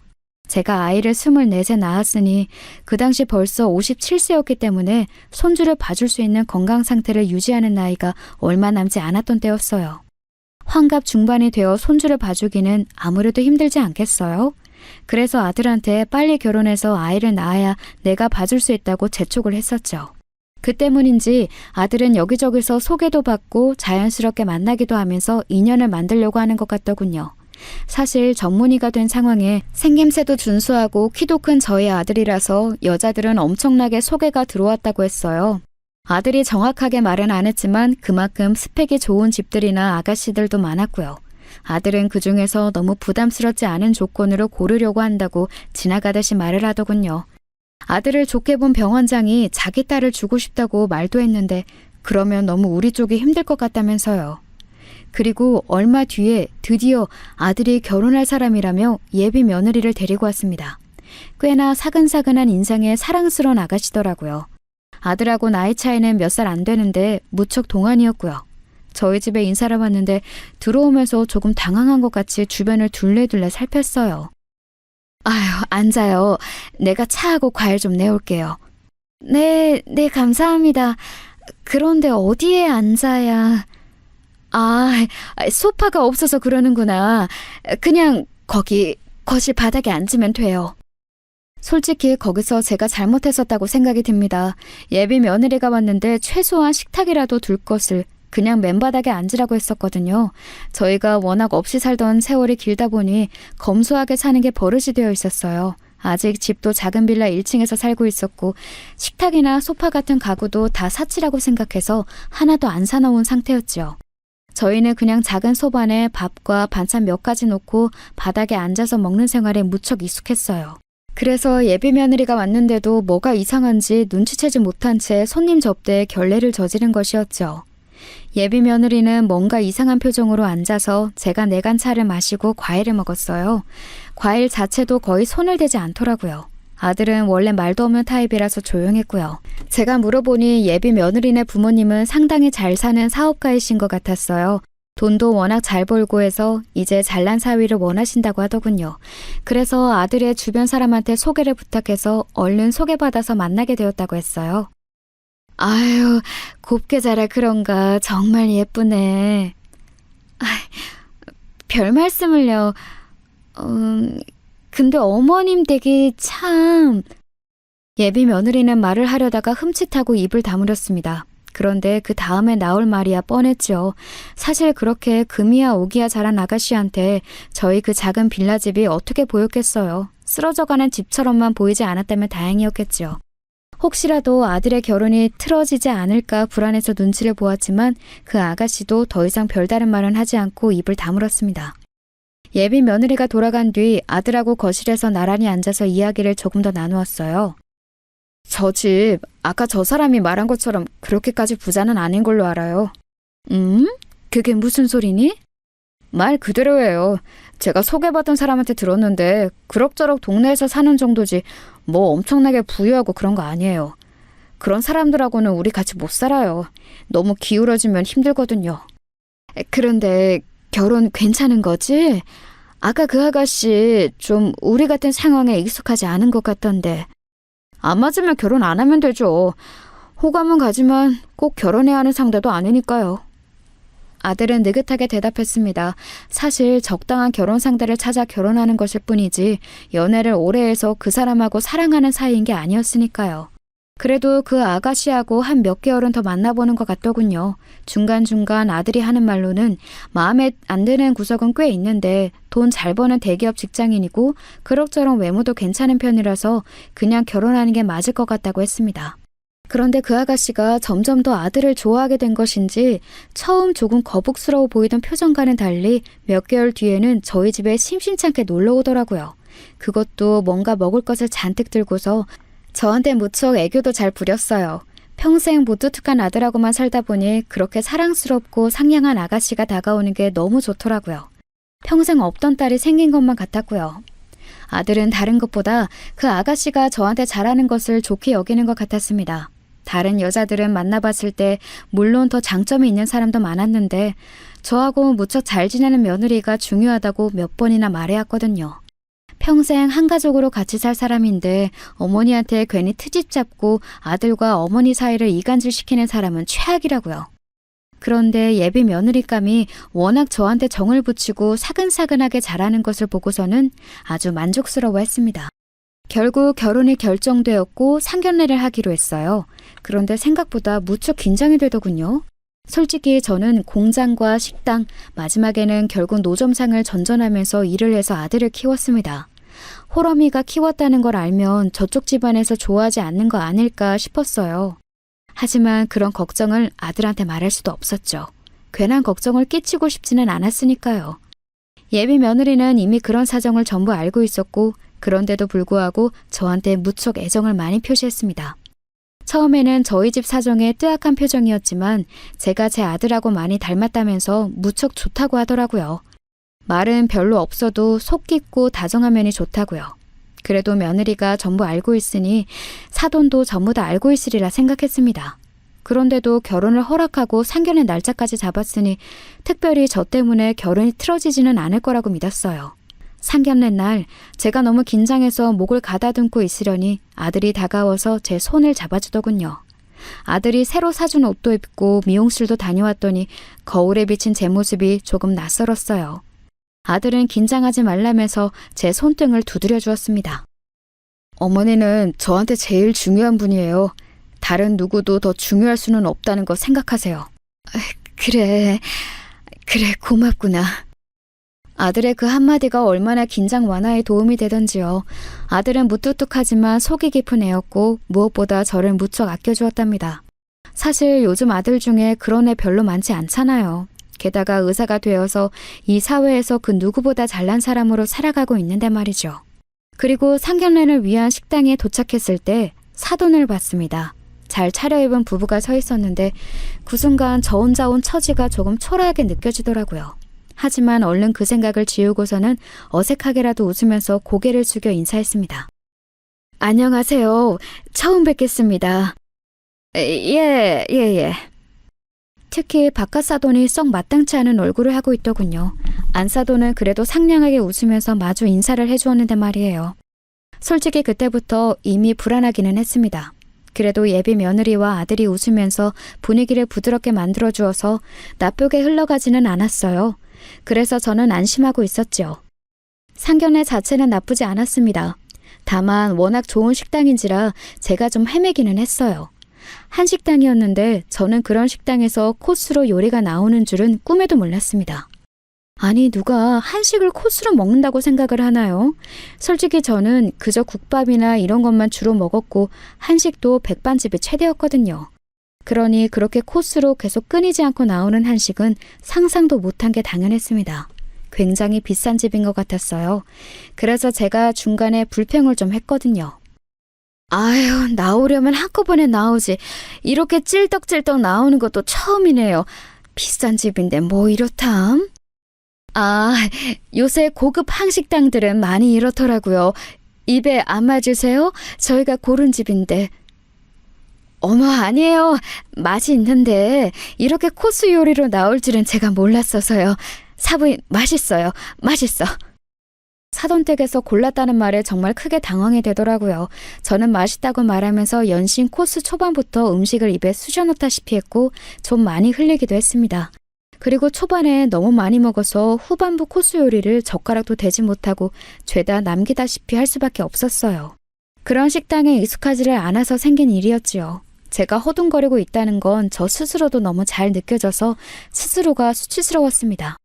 제가 아이를 24세 낳았으니 그 당시 벌써 57세였기 때문에 손주를 봐줄 수 있는 건강 상태를 유지하는 나이가 얼마 남지 않았던 때였어요. 환갑 중반이 되어 손주를 봐주기는 아무래도 힘들지 않겠어요? 그래서 아들한테 빨리 결혼해서 아이를 낳아야 내가 봐줄 수 있다고 재촉을 했었죠. 그 때문인지 아들은 여기저기서 소개도 받고 자연스럽게 만나기도 하면서 인연을 만들려고 하는 것 같더군요. 사실 전문의가 된 상황에 생김새도 준수하고 키도 큰 저희 아들이라서 여자들은 엄청나게 소개가 들어왔다고 했어요. 아들이 정확하게 말은 안 했지만 그만큼 스펙이 좋은 집들이나 아가씨들도 많았고요. 아들은 그중에서 너무 부담스럽지 않은 조건으로 고르려고 한다고 지나가듯이 말을 하더군요. 아들을 좋게 본 병원장이 자기 딸을 주고 싶다고 말도 했는데 그러면 너무 우리 쪽이 힘들 것 같다면서요. 그리고 얼마 뒤에 드디어 아들이 결혼할 사람이라며 예비 며느리를 데리고 왔습니다. 꽤나 사근사근한 인상의 사랑스러운 아가씨더라고요. 아들하고 나이 차이는 몇 살 안 되는데 무척 동안이었고요. 저희 집에 인사를 왔는데 들어오면서 조금 당황한 것 같이 주변을 둘레둘레 살폈어요. 아유, 앉아요. 내가 차하고 과일 좀 내올게요. 네, 감사합니다. 그런데 어디에 앉아야... 소파가 없어서 그러는구나. 그냥 거기 거실 바닥에 앉으면 돼요. 솔직히 거기서 제가 잘못했었다고 생각이 듭니다. 예비 며느리가 왔는데 최소한 식탁이라도 둘 것을 그냥 맨바닥에 앉으라고 했었거든요. 저희가 워낙 없이 살던 세월이 길다 보니 검소하게 사는 게 버릇이 되어 있었어요. 아직 집도 작은 빌라 1층에서 살고 있었고 식탁이나 소파 같은 가구도 다 사치라고 생각해서 하나도 안 사놓은 상태였죠. 저희는 그냥 작은 소반에 밥과 반찬 몇 가지 놓고 바닥에 앉아서 먹는 생활에 무척 익숙했어요. 그래서 예비 며느리가 왔는데도 뭐가 이상한지 눈치채지 못한 채 손님 접대에 결례를 저지른 것이었죠. 예비 며느리는 뭔가 이상한 표정으로 앉아서 제가 내간 차를 마시고 과일을 먹었어요. 과일 자체도 거의 손을 대지 않더라고요. 아들은 원래 말도 없는 타입이라서 조용했고요. 제가 물어보니 예비 며느리네 부모님은 상당히 잘 사는 사업가이신 것 같았어요. 돈도 워낙 잘 벌고 해서 이제 잘난 사위를 원하신다고 하더군요. 그래서 아들의 주변 사람한테 소개를 부탁해서 얼른 소개받아서 만나게 되었다고 했어요. 아유, 곱게 자라 그런가. 정말 예쁘네. 별 말씀을요. 근데 어머님 댁이 참... 예비 며느리는 말을 하려다가 흠칫하고 입을 다물었습니다. 그런데 그 다음에 나올 말이야 뻔했죠. 사실 그렇게 금이야 오기야 자란 아가씨한테 저희 그 작은 빌라집이 어떻게 보였겠어요. 쓰러져가는 집처럼만 보이지 않았다면 다행이었겠죠. 혹시라도 아들의 결혼이 틀어지지 않을까 불안해서 눈치를 보았지만 그 아가씨도 더 이상 별다른 말은 하지 않고 입을 다물었습니다. 예비 며느리가 돌아간 뒤 아들하고 거실에서 나란히 앉아서 이야기를 조금 더 나누었어요. 저 집, 아까 저 사람이 말한 것처럼 그렇게까지 부자는 아닌 걸로 알아요. 그게 무슨 소리니? 말 그대로예요. 제가 소개받은 사람한테 들었는데 그럭저럭 동네에서 사는 정도지 뭐 엄청나게 부유하고 그런 거 아니에요. 그런 사람들하고는 우리 같이 못 살아요. 너무 기울어지면 힘들거든요. 그런데 결혼 괜찮은 거지? 아까 그 아가씨 좀 우리 같은 상황에 익숙하지 않은 것 같던데. 안 맞으면 결혼 안 하면 되죠. 호감은 가지만 꼭 결혼해야 하는 상대도 아니니까요. 아들은 느긋하게 대답했습니다. 사실 적당한 결혼 상대를 찾아 결혼하는 것일 뿐이지 연애를 오래 해서 그 사람하고 사랑하는 사이인 게 아니었으니까요. 그래도 그 아가씨하고 한 몇 개월은 더 만나보는 것 같더군요. 중간중간 아들이 하는 말로는 마음에 안 드는 구석은 꽤 있는데 돈 잘 버는 대기업 직장인이고 그럭저럭 외모도 괜찮은 편이라서 그냥 결혼하는 게 맞을 것 같다고 했습니다. 그런데 그 아가씨가 점점 더 아들을 좋아하게 된 것인지 처음 조금 거북스러워 보이던 표정과는 달리 몇 개월 뒤에는 저희 집에 심심찮게 놀러 오더라고요. 그것도 뭔가 먹을 것을 잔뜩 들고서 저한테 무척 애교도 잘 부렸어요. 평생 무뚝뚝한 아들하고만 살다 보니 그렇게 사랑스럽고 상냥한 아가씨가 다가오는 게 너무 좋더라고요. 평생 없던 딸이 생긴 것만 같았고요. 아들은 다른 것보다 그 아가씨가 저한테 잘하는 것을 좋게 여기는 것 같았습니다. 다른 여자들은 만나봤을 때 물론 더 장점이 있는 사람도 많았는데 저하고 무척 잘 지내는 며느리가 중요하다고 몇 번이나 말해왔거든요. 평생 한 가족으로 같이 살 사람인데 어머니한테 괜히 트집 잡고 아들과 어머니 사이를 이간질시키는 사람은 최악이라고요. 그런데 예비 며느리감이 워낙 저한테 정을 붙이고 사근사근하게 잘하는 것을 보고서는 아주 만족스러워했습니다. 결국 결혼이 결정되었고 상견례를 하기로 했어요. 그런데 생각보다 무척 긴장이 되더군요. 솔직히 저는 공장과 식당, 마지막에는 결국 노점상을 전전하면서 일을 해서 아들을 키웠습니다. 호러미가 키웠다는 걸 알면 저쪽 집안에서 좋아하지 않는 거 아닐까 싶었어요. 하지만 그런 걱정을 아들한테 말할 수도 없었죠. 괜한 걱정을 끼치고 싶지는 않았으니까요. 예비 며느리는 이미 그런 사정을 전부 알고 있었고 그런데도 불구하고 저한테 무척 애정을 많이 표시했습니다. 처음에는 저희 집 사정에 뜨악한 표정이었지만 제가 제 아들하고 많이 닮았다면서 무척 좋다고 하더라고요. 말은 별로 없어도 속 깊고 다정한 면이 좋다고요. 그래도 며느리가 전부 알고 있으니 사돈도 전부 다 알고 있으리라 생각했습니다. 그런데도 결혼을 허락하고 상견례 날짜까지 잡았으니 특별히 저 때문에 결혼이 틀어지지는 않을 거라고 믿었어요. 상견례 날 제가 너무 긴장해서 목을 가다듬고 있으려니 아들이 다가와서 제 손을 잡아주더군요. 아들이 새로 사준 옷도 입고 미용실도 다녀왔더니 거울에 비친 제 모습이 조금 낯설었어요. 아들은 긴장하지 말라면서 제 손등을 두드려 주었습니다. 어머니는 저한테 제일 중요한 분이에요. 다른 누구도 더 중요할 수는 없다는 거 생각하세요. 그래, 고맙구나. 아들의 그 한마디가 얼마나 긴장 완화에 도움이 되던지요. 아들은 무뚝뚝하지만 속이 깊은 애였고 무엇보다 저를 무척 아껴주었답니다. 사실 요즘 아들 중에 그런 애 별로 많지 않잖아요. 게다가 의사가 되어서 이 사회에서 그 누구보다 잘난 사람으로 살아가고 있는데 말이죠. 그리고 상견례를 위한 식당에 도착했을 때 사돈을 봤습니다. 잘 차려입은 부부가 서 있었는데 그 순간 저 혼자 온 처지가 조금 초라하게 느껴지더라고요. 하지만 얼른 그 생각을 지우고서는 어색하게라도 웃으면서 고개를 숙여 인사했습니다. 안녕하세요. 처음 뵙겠습니다. 예. 특히 바깥 사돈이 썩 마땅치 않은 얼굴을 하고 있더군요. 안 사돈은 그래도 상냥하게 웃으면서 마주 인사를 해주었는데 말이에요. 솔직히 그때부터 이미 불안하기는 했습니다. 그래도 예비 며느리와 아들이 웃으면서 분위기를 부드럽게 만들어주어서 나쁘게 흘러가지는 않았어요. 그래서 저는 안심하고 있었지요. 상견례 자체는 나쁘지 않았습니다. 다만 워낙 좋은 식당인지라 제가 좀 헤매기는 했어요. 한식당이었는데 저는 그런 식당에서 코스로 요리가 나오는 줄은 꿈에도 몰랐습니다. 아니, 누가 한식을 코스로 먹는다고 생각을 하나요? 솔직히 저는 그저 국밥이나 이런 것만 주로 먹었고 한식도 백반집이 최대였거든요. 그러니 그렇게 코스로 계속 끊이지 않고 나오는 한식은 상상도 못한 게 당연했습니다. 굉장히 비싼 집인 것 같았어요. 그래서 제가 중간에 불평을 좀 했거든요. 아유, 나오려면 한꺼번에 나오지. 이렇게 찔떡찔떡 나오는 것도 처음이네요. 비싼 집인데 뭐 이렇담? 아, 요새 고급 한식당들은 많이 이렇더라고요. 입에 안 맞으세요? 저희가 고른 집인데. 어머, 아니에요. 맛이 있는데 이렇게 코스 요리로 나올 줄은 제가 몰랐어서요. 사부인, 맛있어요. 맛있어. 사돈댁에서 골랐다는 말에 정말 크게 당황이 되더라고요. 저는 맛있다고 말하면서 연신 코스 초반부터 음식을 입에 쑤셔넣다시피 했고 좀 많이 흘리기도 했습니다. 그리고 초반에 너무 많이 먹어서 후반부 코스 요리를 젓가락도 대지 못하고 죄다 남기다시피 할 수밖에 없었어요. 그런 식당에 익숙하지를 않아서 생긴 일이었지요. 제가 허둥거리고 있다는 건 저 스스로도 너무 잘 느껴져서 스스로가 수치스러웠습니다.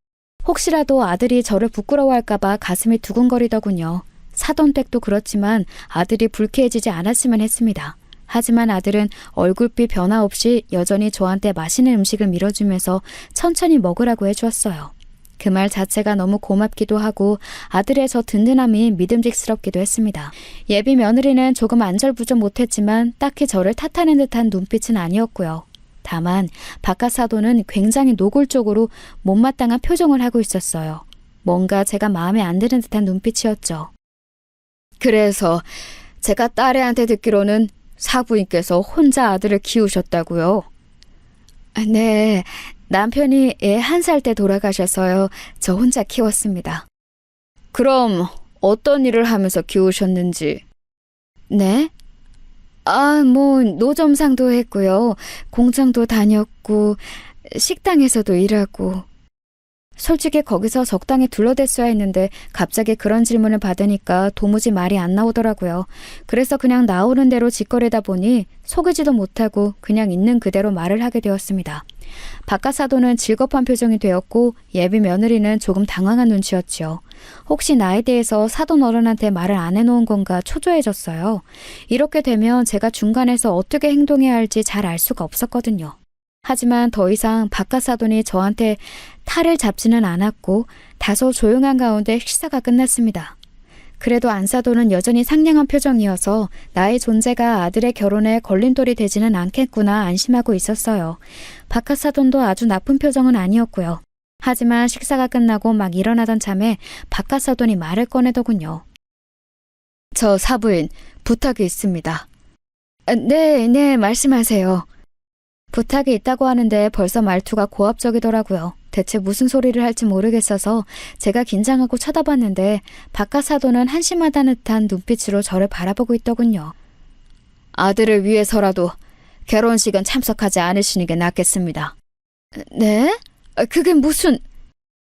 혹시라도 아들이 저를 부끄러워할까봐 가슴이 두근거리더군요. 사돈댁도 그렇지만 아들이 불쾌해지지 않았으면 했습니다. 하지만 아들은 얼굴빛 변화 없이 여전히 저한테 맛있는 음식을 밀어주면서 천천히 먹으라고 해주었어요. 그 말 자체가 너무 고맙기도 하고 아들의 저 든든함이 믿음직스럽기도 했습니다. 예비 며느리는 조금 안절부절 못했지만 딱히 저를 탓하는 듯한 눈빛은 아니었고요. 다만 바깥 사돈은 굉장히 노골적으로 못마땅한 표정을 하고 있었어요. 뭔가 제가 마음에 안 드는 듯한 눈빛이었죠. 그래서 제가 딸애한테 듣기로는 사부인께서 혼자 아들을 키우셨다고요? 네, 남편이 애 1살 때 돌아가셔서요. 저 혼자 키웠습니다. 그럼 어떤 일을 하면서 키우셨는지? 네? 노점상도 했고요. 공장도 다녔고, 식당에서도 일하고. 솔직히 거기서 적당히 둘러댔어야 했는데 갑자기 그런 질문을 받으니까 도무지 말이 안 나오더라고요. 그래서 그냥 나오는 대로 짓거리다 보니 속이지도 못하고 그냥 있는 그대로 말을 하게 되었습니다. 바깥 사돈은 질겁한 표정이 되었고 예비 며느리는 조금 당황한 눈치였지요. 혹시 나에 대해서 사돈 어른한테 말을 안 해놓은 건가 초조해졌어요. 이렇게 되면 제가 중간에서 어떻게 행동해야 할지 잘 알 수가 없었거든요. 하지만 더 이상 바깥 사돈이 저한테 탈을 잡지는 않았고 다소 조용한 가운데 식사가 끝났습니다. 그래도 안 사돈은 여전히 상냥한 표정이어서 나의 존재가 아들의 결혼에 걸림돌이 되지는 않겠구나 안심하고 있었어요. 바깥 사돈도 아주 나쁜 표정은 아니었고요. 하지만 식사가 끝나고 막 일어나던 참에 바깥 사돈이 말을 꺼내더군요. 저 사부인 부탁이 있습니다. 네, 말씀하세요. 부탁이 있다고 하는데 벌써 말투가 고압적이더라고요. 대체 무슨 소리를 할지 모르겠어서 제가 긴장하고 쳐다봤는데 바깥 사돈은 한심하다는 듯한 눈빛으로 저를 바라보고 있더군요. 아들을 위해서라도 결혼식은 참석하지 않으시는 게 낫겠습니다. 네? 그게 무슨...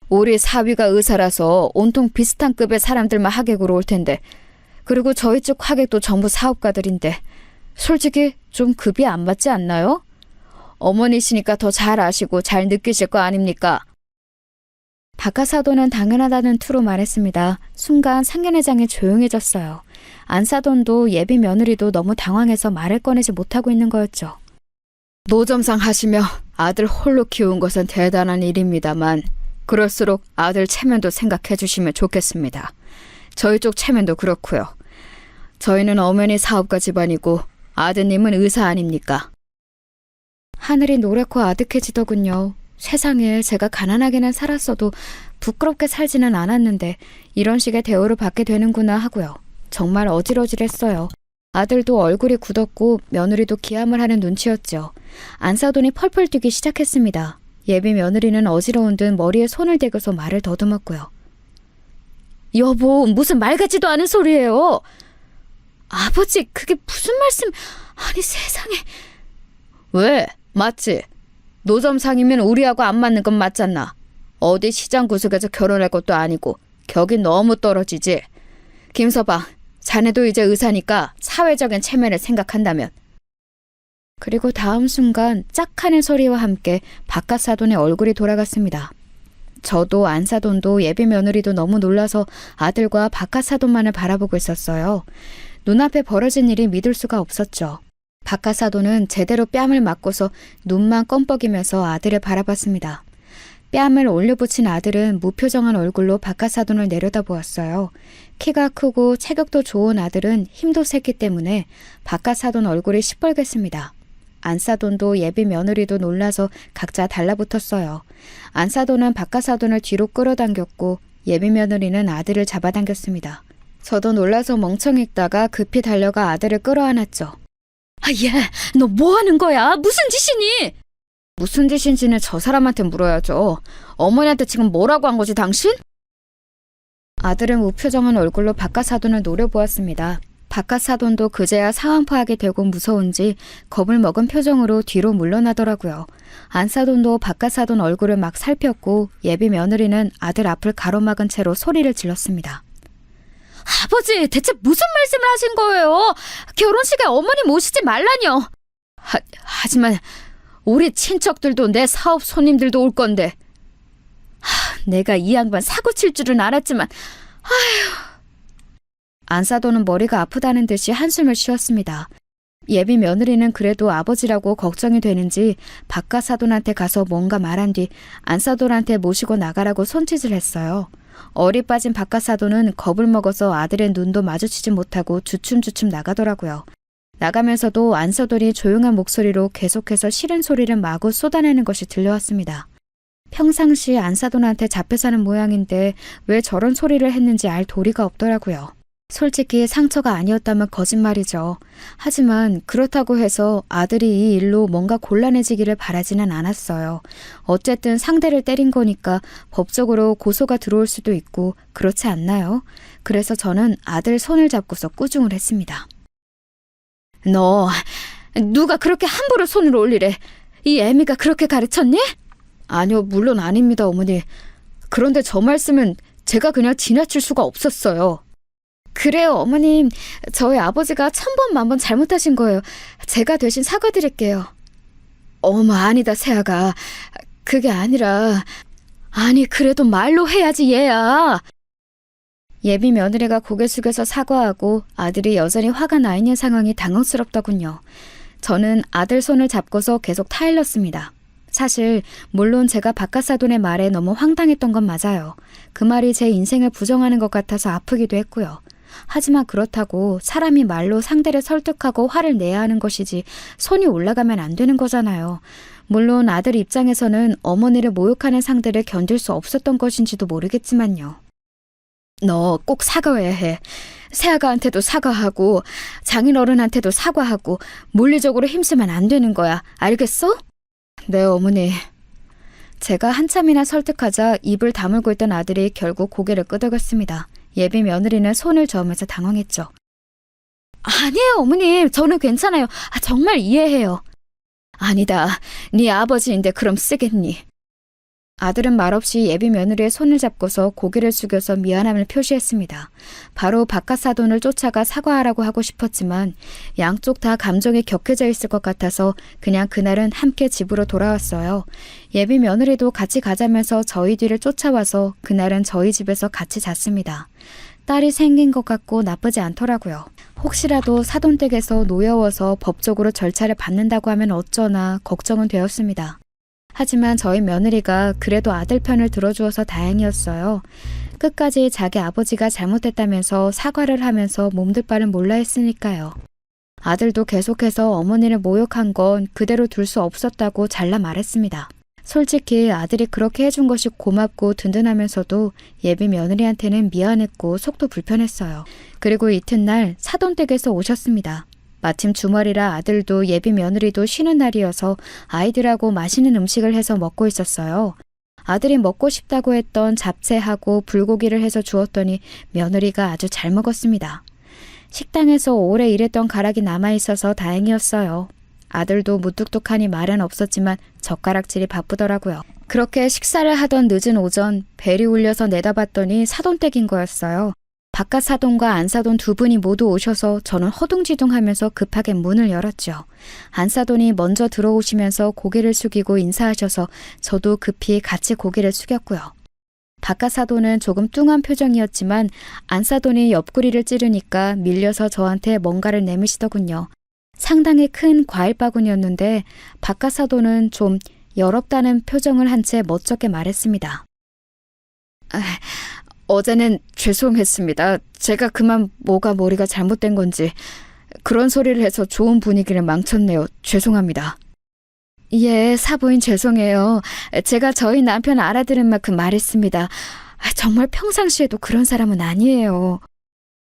우리 사위가 의사라서 온통 비슷한 급의 사람들만 하객으로 올 텐데 그리고 저희 쪽 하객도 전부 사업가들인데 솔직히 좀 급이 안 맞지 않나요? 어머니시니까 더 잘 아시고 잘 느끼실 거 아닙니까? 박하사돈은 당연하다는 투로 말했습니다. 순간 상견례장이 조용해졌어요. 안사돈도 예비 며느리도 너무 당황해서 말을 꺼내지 못하고 있는 거였죠. 노점상 하시며 아들 홀로 키운 것은 대단한 일입니다만 그럴수록 아들 체면도 생각해 주시면 좋겠습니다. 저희 쪽 체면도 그렇고요. 저희는 엄연히 사업가 집안이고 아드님은 의사 아닙니까? 하늘이 노랗고 아득해지더군요. 세상에 제가 가난하게는 살았어도 부끄럽게 살지는 않았는데 이런 식의 대우를 받게 되는구나 하고요. 정말 어질어질했어요. 아들도 얼굴이 굳었고 며느리도 기함을 하는 눈치였죠. 안사돈이 펄펄 뛰기 시작했습니다. 예비 며느리는 어지러운 듯 머리에 손을 대고서 말을 더듬었고요. 여보, 무슨 말 같지도 않은 소리예요. 아버지, 그게 무슨 말씀... 아니 세상에... 왜? 맞지? 노점상이면 우리하고 안 맞는 건 맞잖아. 어디 시장 구석에서 결혼할 것도 아니고 격이 너무 떨어지지. 김서방, 자네도 이제 의사니까 사회적인 체면을 생각한다면. 그리고 다음 순간 짝 하는 소리와 함께 박하사돈의 얼굴이 돌아갔습니다. 저도 안사돈도 예비 며느리도 너무 놀라서 아들과 박하사돈만을 바라보고 있었어요. 눈앞에 벌어진 일이 믿을 수가 없었죠. 박하사돈은 제대로 뺨을 맞고서 눈만 껌뻑이면서 아들을 바라봤습니다. 뺨을 올려붙인 아들은 무표정한 얼굴로 박하사돈을 내려다보았어요. 키가 크고 체격도 좋은 아들은 힘도 셌기 때문에 박하사돈 얼굴이 시뻘갰습니다. 안사돈도 예비 며느리도 놀라서 각자 달라붙었어요. 안사돈은 박하사돈을 뒤로 끌어당겼고 예비 며느리는 아들을 잡아당겼습니다. 저도 놀라서 멍청히 있다가 급히 달려가 아들을 끌어안았죠. 아, 얘, 너 뭐 하는 거야? 무슨 짓이니? 무슨 짓인지는 저 사람한테 물어야죠. 어머니한테 지금 뭐라고 한 거지, 당신? 아들은 무표정한 얼굴로 박하사돈을 노려보았습니다. 박하사돈도 그제야 상황 파악이 되고 무서운지 겁을 먹은 표정으로 뒤로 물러나더라고요. 안사돈도 박하사돈 얼굴을 막 살폈고 예비 며느리는 아들 앞을 가로막은 채로 소리를 질렀습니다. 아버지, 대체 무슨 말씀을 하신 거예요? 결혼식에 어머니 모시지 말라뇨. 하지만 우리 친척들도 내 사업 손님들도 올 건데. 내가 이 양반 사고 칠 줄은 알았지만 아휴. 안사돈은 머리가 아프다는 듯이 한숨을 쉬었습니다. 예비 며느리는 그래도 아버지라고 걱정이 되는지 박하사돈한테 가서 뭔가 말한 뒤 안사돈한테 모시고 나가라고 손짓을 했어요. 얼이 빠진 박하사돈은 겁을 먹어서 아들의 눈도 마주치지 못하고 주춤주춤 나가더라고요. 나가면서도 안사돈이 조용한 목소리로 계속해서 싫은 소리를 마구 쏟아내는 것이 들려왔습니다. 평상시 안사돈한테 잡혀 사는 모양인데 왜 저런 소리를 했는지 알 도리가 없더라고요. 솔직히 상처가 아니었다면 거짓말이죠. 하지만 그렇다고 해서 아들이 이 일로 뭔가 곤란해지기를 바라지는 않았어요. 어쨌든 상대를 때린 거니까 법적으로 고소가 들어올 수도 있고 그렇지 않나요? 그래서 저는 아들 손을 잡고서 꾸중을 했습니다. 너 누가 그렇게 함부로 손을 올리래? 이 애미가 그렇게 가르쳤니? 아니요, 물론 아닙니다, 어머니. 그런데 저 말씀은 제가 그냥 지나칠 수가 없었어요. 그래요, 어머님. 저희 아버지가 1000번 만번 잘못하신 거예요. 제가 대신 사과드릴게요. 어머, 아니다, 세아가. 그게 아니라... 아니, 그래도 말로 해야지, 얘야. 예비 며느리가 고개 숙여서 사과하고 아들이 여전히 화가 나 있는 상황이 당황스럽더군요. 저는 아들 손을 잡고서 계속 타일렀습니다. 사실 물론 제가 박하사돈의 말에 너무 황당했던 건 맞아요. 그 말이 제 인생을 부정하는 것 같아서 아프기도 했고요. 하지만 그렇다고 사람이 말로 상대를 설득하고 화를 내야 하는 것이지 손이 올라가면 안 되는 거잖아요. 물론 아들 입장에서는 어머니를 모욕하는 상대를 견딜 수 없었던 것인지도 모르겠지만요. 너 꼭 사과해야 해. 새아가한테도 사과하고 장인어른한테도 사과하고 물리적으로 힘쓰면 안 되는 거야. 알겠어? 네, 어머니. 제가 한참이나 설득하자 입을 다물고 있던 아들이 결국 고개를 끄덕였습니다. 예비 며느리는 손을 저으면서 당황했죠. 아니에요, 어머님. 저는 괜찮아요. 정말 이해해요. 아니다. 네 아버지인데 그럼 쓰겠니? 아들은 말없이 예비 며느리의 손을 잡고서 고개를 숙여서 미안함을 표시했습니다. 바로 바깥 사돈을 쫓아가 사과하라고 하고 싶었지만 양쪽 다 감정이 격해져 있을 것 같아서 그냥 그날은 함께 집으로 돌아왔어요. 예비 며느리도 같이 가자면서 저희 뒤를 쫓아와서 그날은 저희 집에서 같이 잤습니다. 딸이 생긴 것 같고 나쁘지 않더라고요. 혹시라도 사돈댁에서 노여워서 법적으로 절차를 받는다고 하면 어쩌나 걱정은 되었습니다. 하지만 저희 며느리가 그래도 아들 편을 들어주어서 다행이었어요. 끝까지 자기 아버지가 잘못했다면서 사과를 하면서 몸둘 바를 몰라 했으니까요. 아들도 계속해서 어머니를 모욕한 건 그대로 둘 수 없었다고 잘라 말했습니다. 솔직히 아들이 그렇게 해준 것이 고맙고 든든하면서도 예비 며느리한테는 미안했고 속도 불편했어요. 그리고 이튿날 사돈댁에서 오셨습니다. 마침 주말이라 아들도 예비 며느리도 쉬는 날이어서 아이들하고 맛있는 음식을 해서 먹고 있었어요. 아들이 먹고 싶다고 했던 잡채하고 불고기를 해서 주었더니 며느리가 아주 잘 먹었습니다. 식당에서 오래 일했던 가락이 남아있어서 다행이었어요. 아들도 무뚝뚝하니 말은 없었지만 젓가락질이 바쁘더라고요. 그렇게 식사를 하던 늦은 오전 벨이 울려서 내다봤더니 사돈댁인 거였어요. 바깥 사돈과 안 사돈 두 분이 모두 오셔서 저는 허둥지둥하면서 급하게 문을 열었죠. 안 사돈이 먼저 들어오시면서 고개를 숙이고 인사하셔서 저도 급히 같이 고개를 숙였고요. 바깥 사돈은 조금 뚱한 표정이었지만 안 사돈이 옆구리를 찌르니까 밀려서 저한테 뭔가를 내미시더군요. 상당히 큰 과일 바구니였는데 바깥 사돈은 좀 열없다는 표정을 한 채 멋쩍게 말했습니다. 어제는 죄송했습니다. 제가 그만 뭐가 머리가 잘못된 건지 그런 소리를 해서 좋은 분위기를 망쳤네요. 죄송합니다. 예, 사부인 죄송해요. 제가 저희 남편 알아들은 만큼 말했습니다. 정말 평상시에도 그런 사람은 아니에요.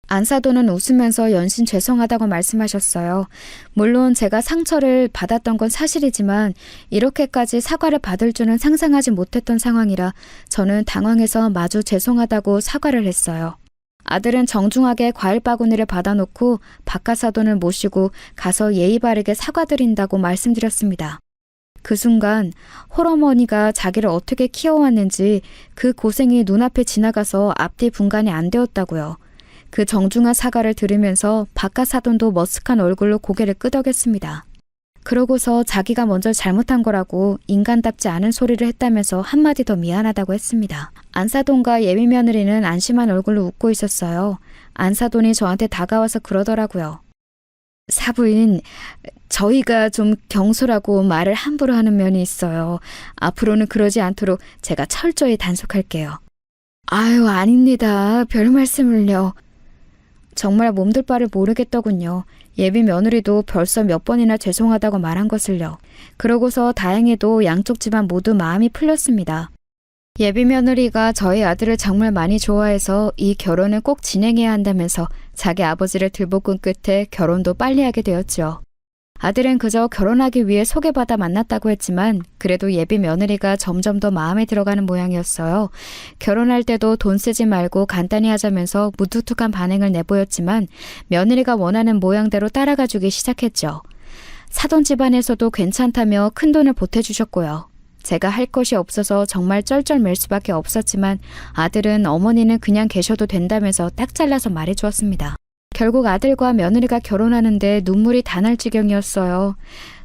안사돈은 웃으면서 연신 죄송하다고 말씀하셨어요. 물론 제가 상처를 받았던 건 사실이지만 이렇게까지 사과를 받을 줄은 상상하지 못했던 상황이라 저는 당황해서 마주 죄송하다고 사과를 했어요. 아들은 정중하게 과일 바구니를 받아놓고 바깥 사돈을 모시고 가서 예의 바르게 사과드린다고 말씀드렸습니다. 그 순간 홀어머니가 자기를 어떻게 키워왔는지 그 고생이 눈앞에 지나가서 앞뒤 분간이 안 되었다고요. 그 정중한 사과를 들으면서 바깥 사돈도 머쓱한 얼굴로 고개를 끄덕였습니다. 그러고서 자기가 먼저 잘못한 거라고 인간답지 않은 소리를 했다면서 한마디 더 미안하다고 했습니다. 안사돈과 예비 며느리는 안심한 얼굴로 웃고 있었어요. 안사돈이 저한테 다가와서 그러더라고요. 사부인, 저희가 좀 경솔하고 말을 함부로 하는 면이 있어요. 앞으로는 그러지 않도록 제가 철저히 단속할게요. 아유, 아닙니다. 별 말씀을요. 정말 몸둘 바를 모르겠더군요. 예비 며느리도 벌써 몇 번이나 죄송하다고 말한 것을요. 그러고서 다행히도 양쪽 집안 모두 마음이 풀렸습니다. 예비 며느리가 저희 아들을 정말 많이 좋아해서 이 결혼을 꼭 진행해야 한다면서 자기 아버지를 들볶은 끝에 결혼도 빨리 하게 되었죠. 아들은 그저 결혼하기 위해 소개받아 만났다고 했지만 그래도 예비 며느리가 점점 더 마음에 들어가는 모양이었어요. 결혼할 때도 돈 쓰지 말고 간단히 하자면서 무뚝뚝한 반응을 내보였지만 며느리가 원하는 모양대로 따라가 주기 시작했죠. 사돈 집안에서도 괜찮다며 큰돈을 보태주셨고요. 제가 할 것이 없어서 정말 쩔쩔맬 수밖에 없었지만 아들은 어머니는 그냥 계셔도 된다면서 딱 잘라서 말해주었습니다. 결국 아들과 며느리가 결혼하는데 눈물이 다 날 지경이었어요.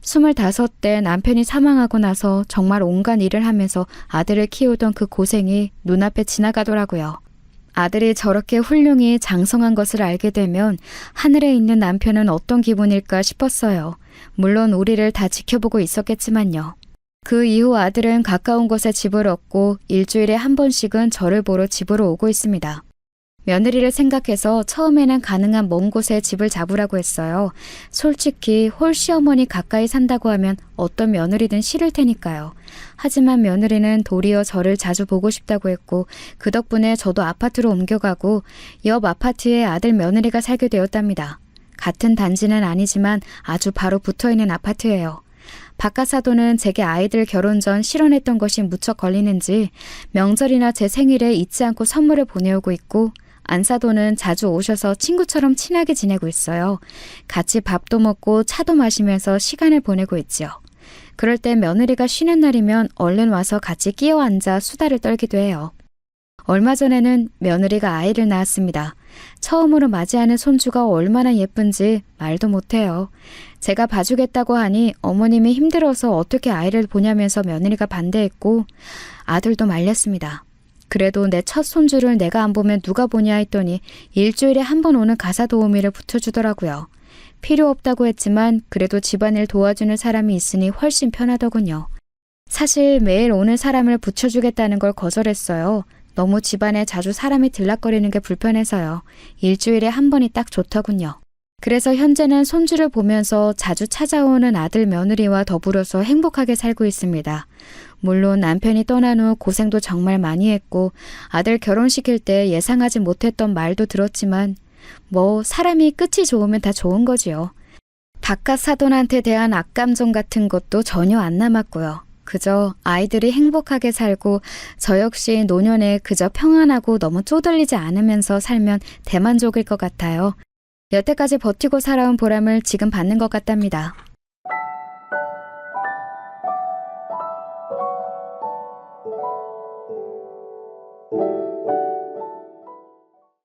25대 남편이 사망하고 나서 정말 온갖 일을 하면서 아들을 키우던 그 고생이 눈앞에 지나가더라고요. 아들이 저렇게 훌륭히 장성한 것을 알게 되면 하늘에 있는 남편은 어떤 기분일까 싶었어요. 물론 우리를 다 지켜보고 있었겠지만요. 그 이후 아들은 가까운 곳에 집을 얻고 일주일에 한 번씩은 저를 보러 집으로 오고 있습니다. 며느리를 생각해서 처음에는 가능한 먼 곳에 집을 잡으라고 했어요. 솔직히 홀시어머니 가까이 산다고 하면 어떤 며느리든 싫을 테니까요. 하지만 며느리는 도리어 저를 자주 보고 싶다고 했고 그 덕분에 저도 아파트로 옮겨가고 옆 아파트에 아들 며느리가 살게 되었답니다. 같은 단지는 아니지만 아주 바로 붙어있는 아파트예요. 바깥 사돈은 제게 아이들 결혼 전 실언했던 것이 무척 걸리는지 명절이나 제 생일에 잊지 않고 선물을 보내오고 있고 안사돈은 자주 오셔서 친구처럼 친하게 지내고 있어요. 같이 밥도 먹고 차도 마시면서 시간을 보내고 있지요. 그럴 때 며느리가 쉬는 날이면 얼른 와서 같이 끼어 앉아 수다를 떨기도 해요. 얼마 전에는 며느리가 아이를 낳았습니다. 처음으로 맞이하는 손주가 얼마나 예쁜지 말도 못해요. 제가 봐주겠다고 하니 어머님이 힘들어서 어떻게 아이를 보냐면서 며느리가 반대했고 아들도 말렸습니다. 그래도 내 첫 손주를 내가 안 보면 누가 보냐 했더니 일주일에 한 번 오는 가사 도우미를 붙여주더라고요. 필요 없다고 했지만 그래도 집안일 도와주는 사람이 있으니 훨씬 편하더군요. 사실 매일 오는 사람을 붙여주겠다는 걸 거절했어요. 너무 집안에 자주 사람이 들락거리는 게 불편해서요. 일주일에 한 번이 딱 좋더군요. 그래서 현재는 손주를 보면서 자주 찾아오는 아들 며느리와 더불어서 행복하게 살고 있습니다. 물론 남편이 떠난 후 고생도 정말 많이 했고 아들 결혼시킬 때 예상하지 못했던 말도 들었지만 뭐 사람이 끝이 좋으면 다 좋은 거지요. 바깥 사돈한테 대한 악감정 같은 것도 전혀 안 남았고요. 그저 아이들이 행복하게 살고 저 역시 노년에 그저 평안하고 너무 쪼들리지 않으면서 살면 대만족일 것 같아요. 여태까지 버티고 살아온 보람을 지금 받는 것 같답니다.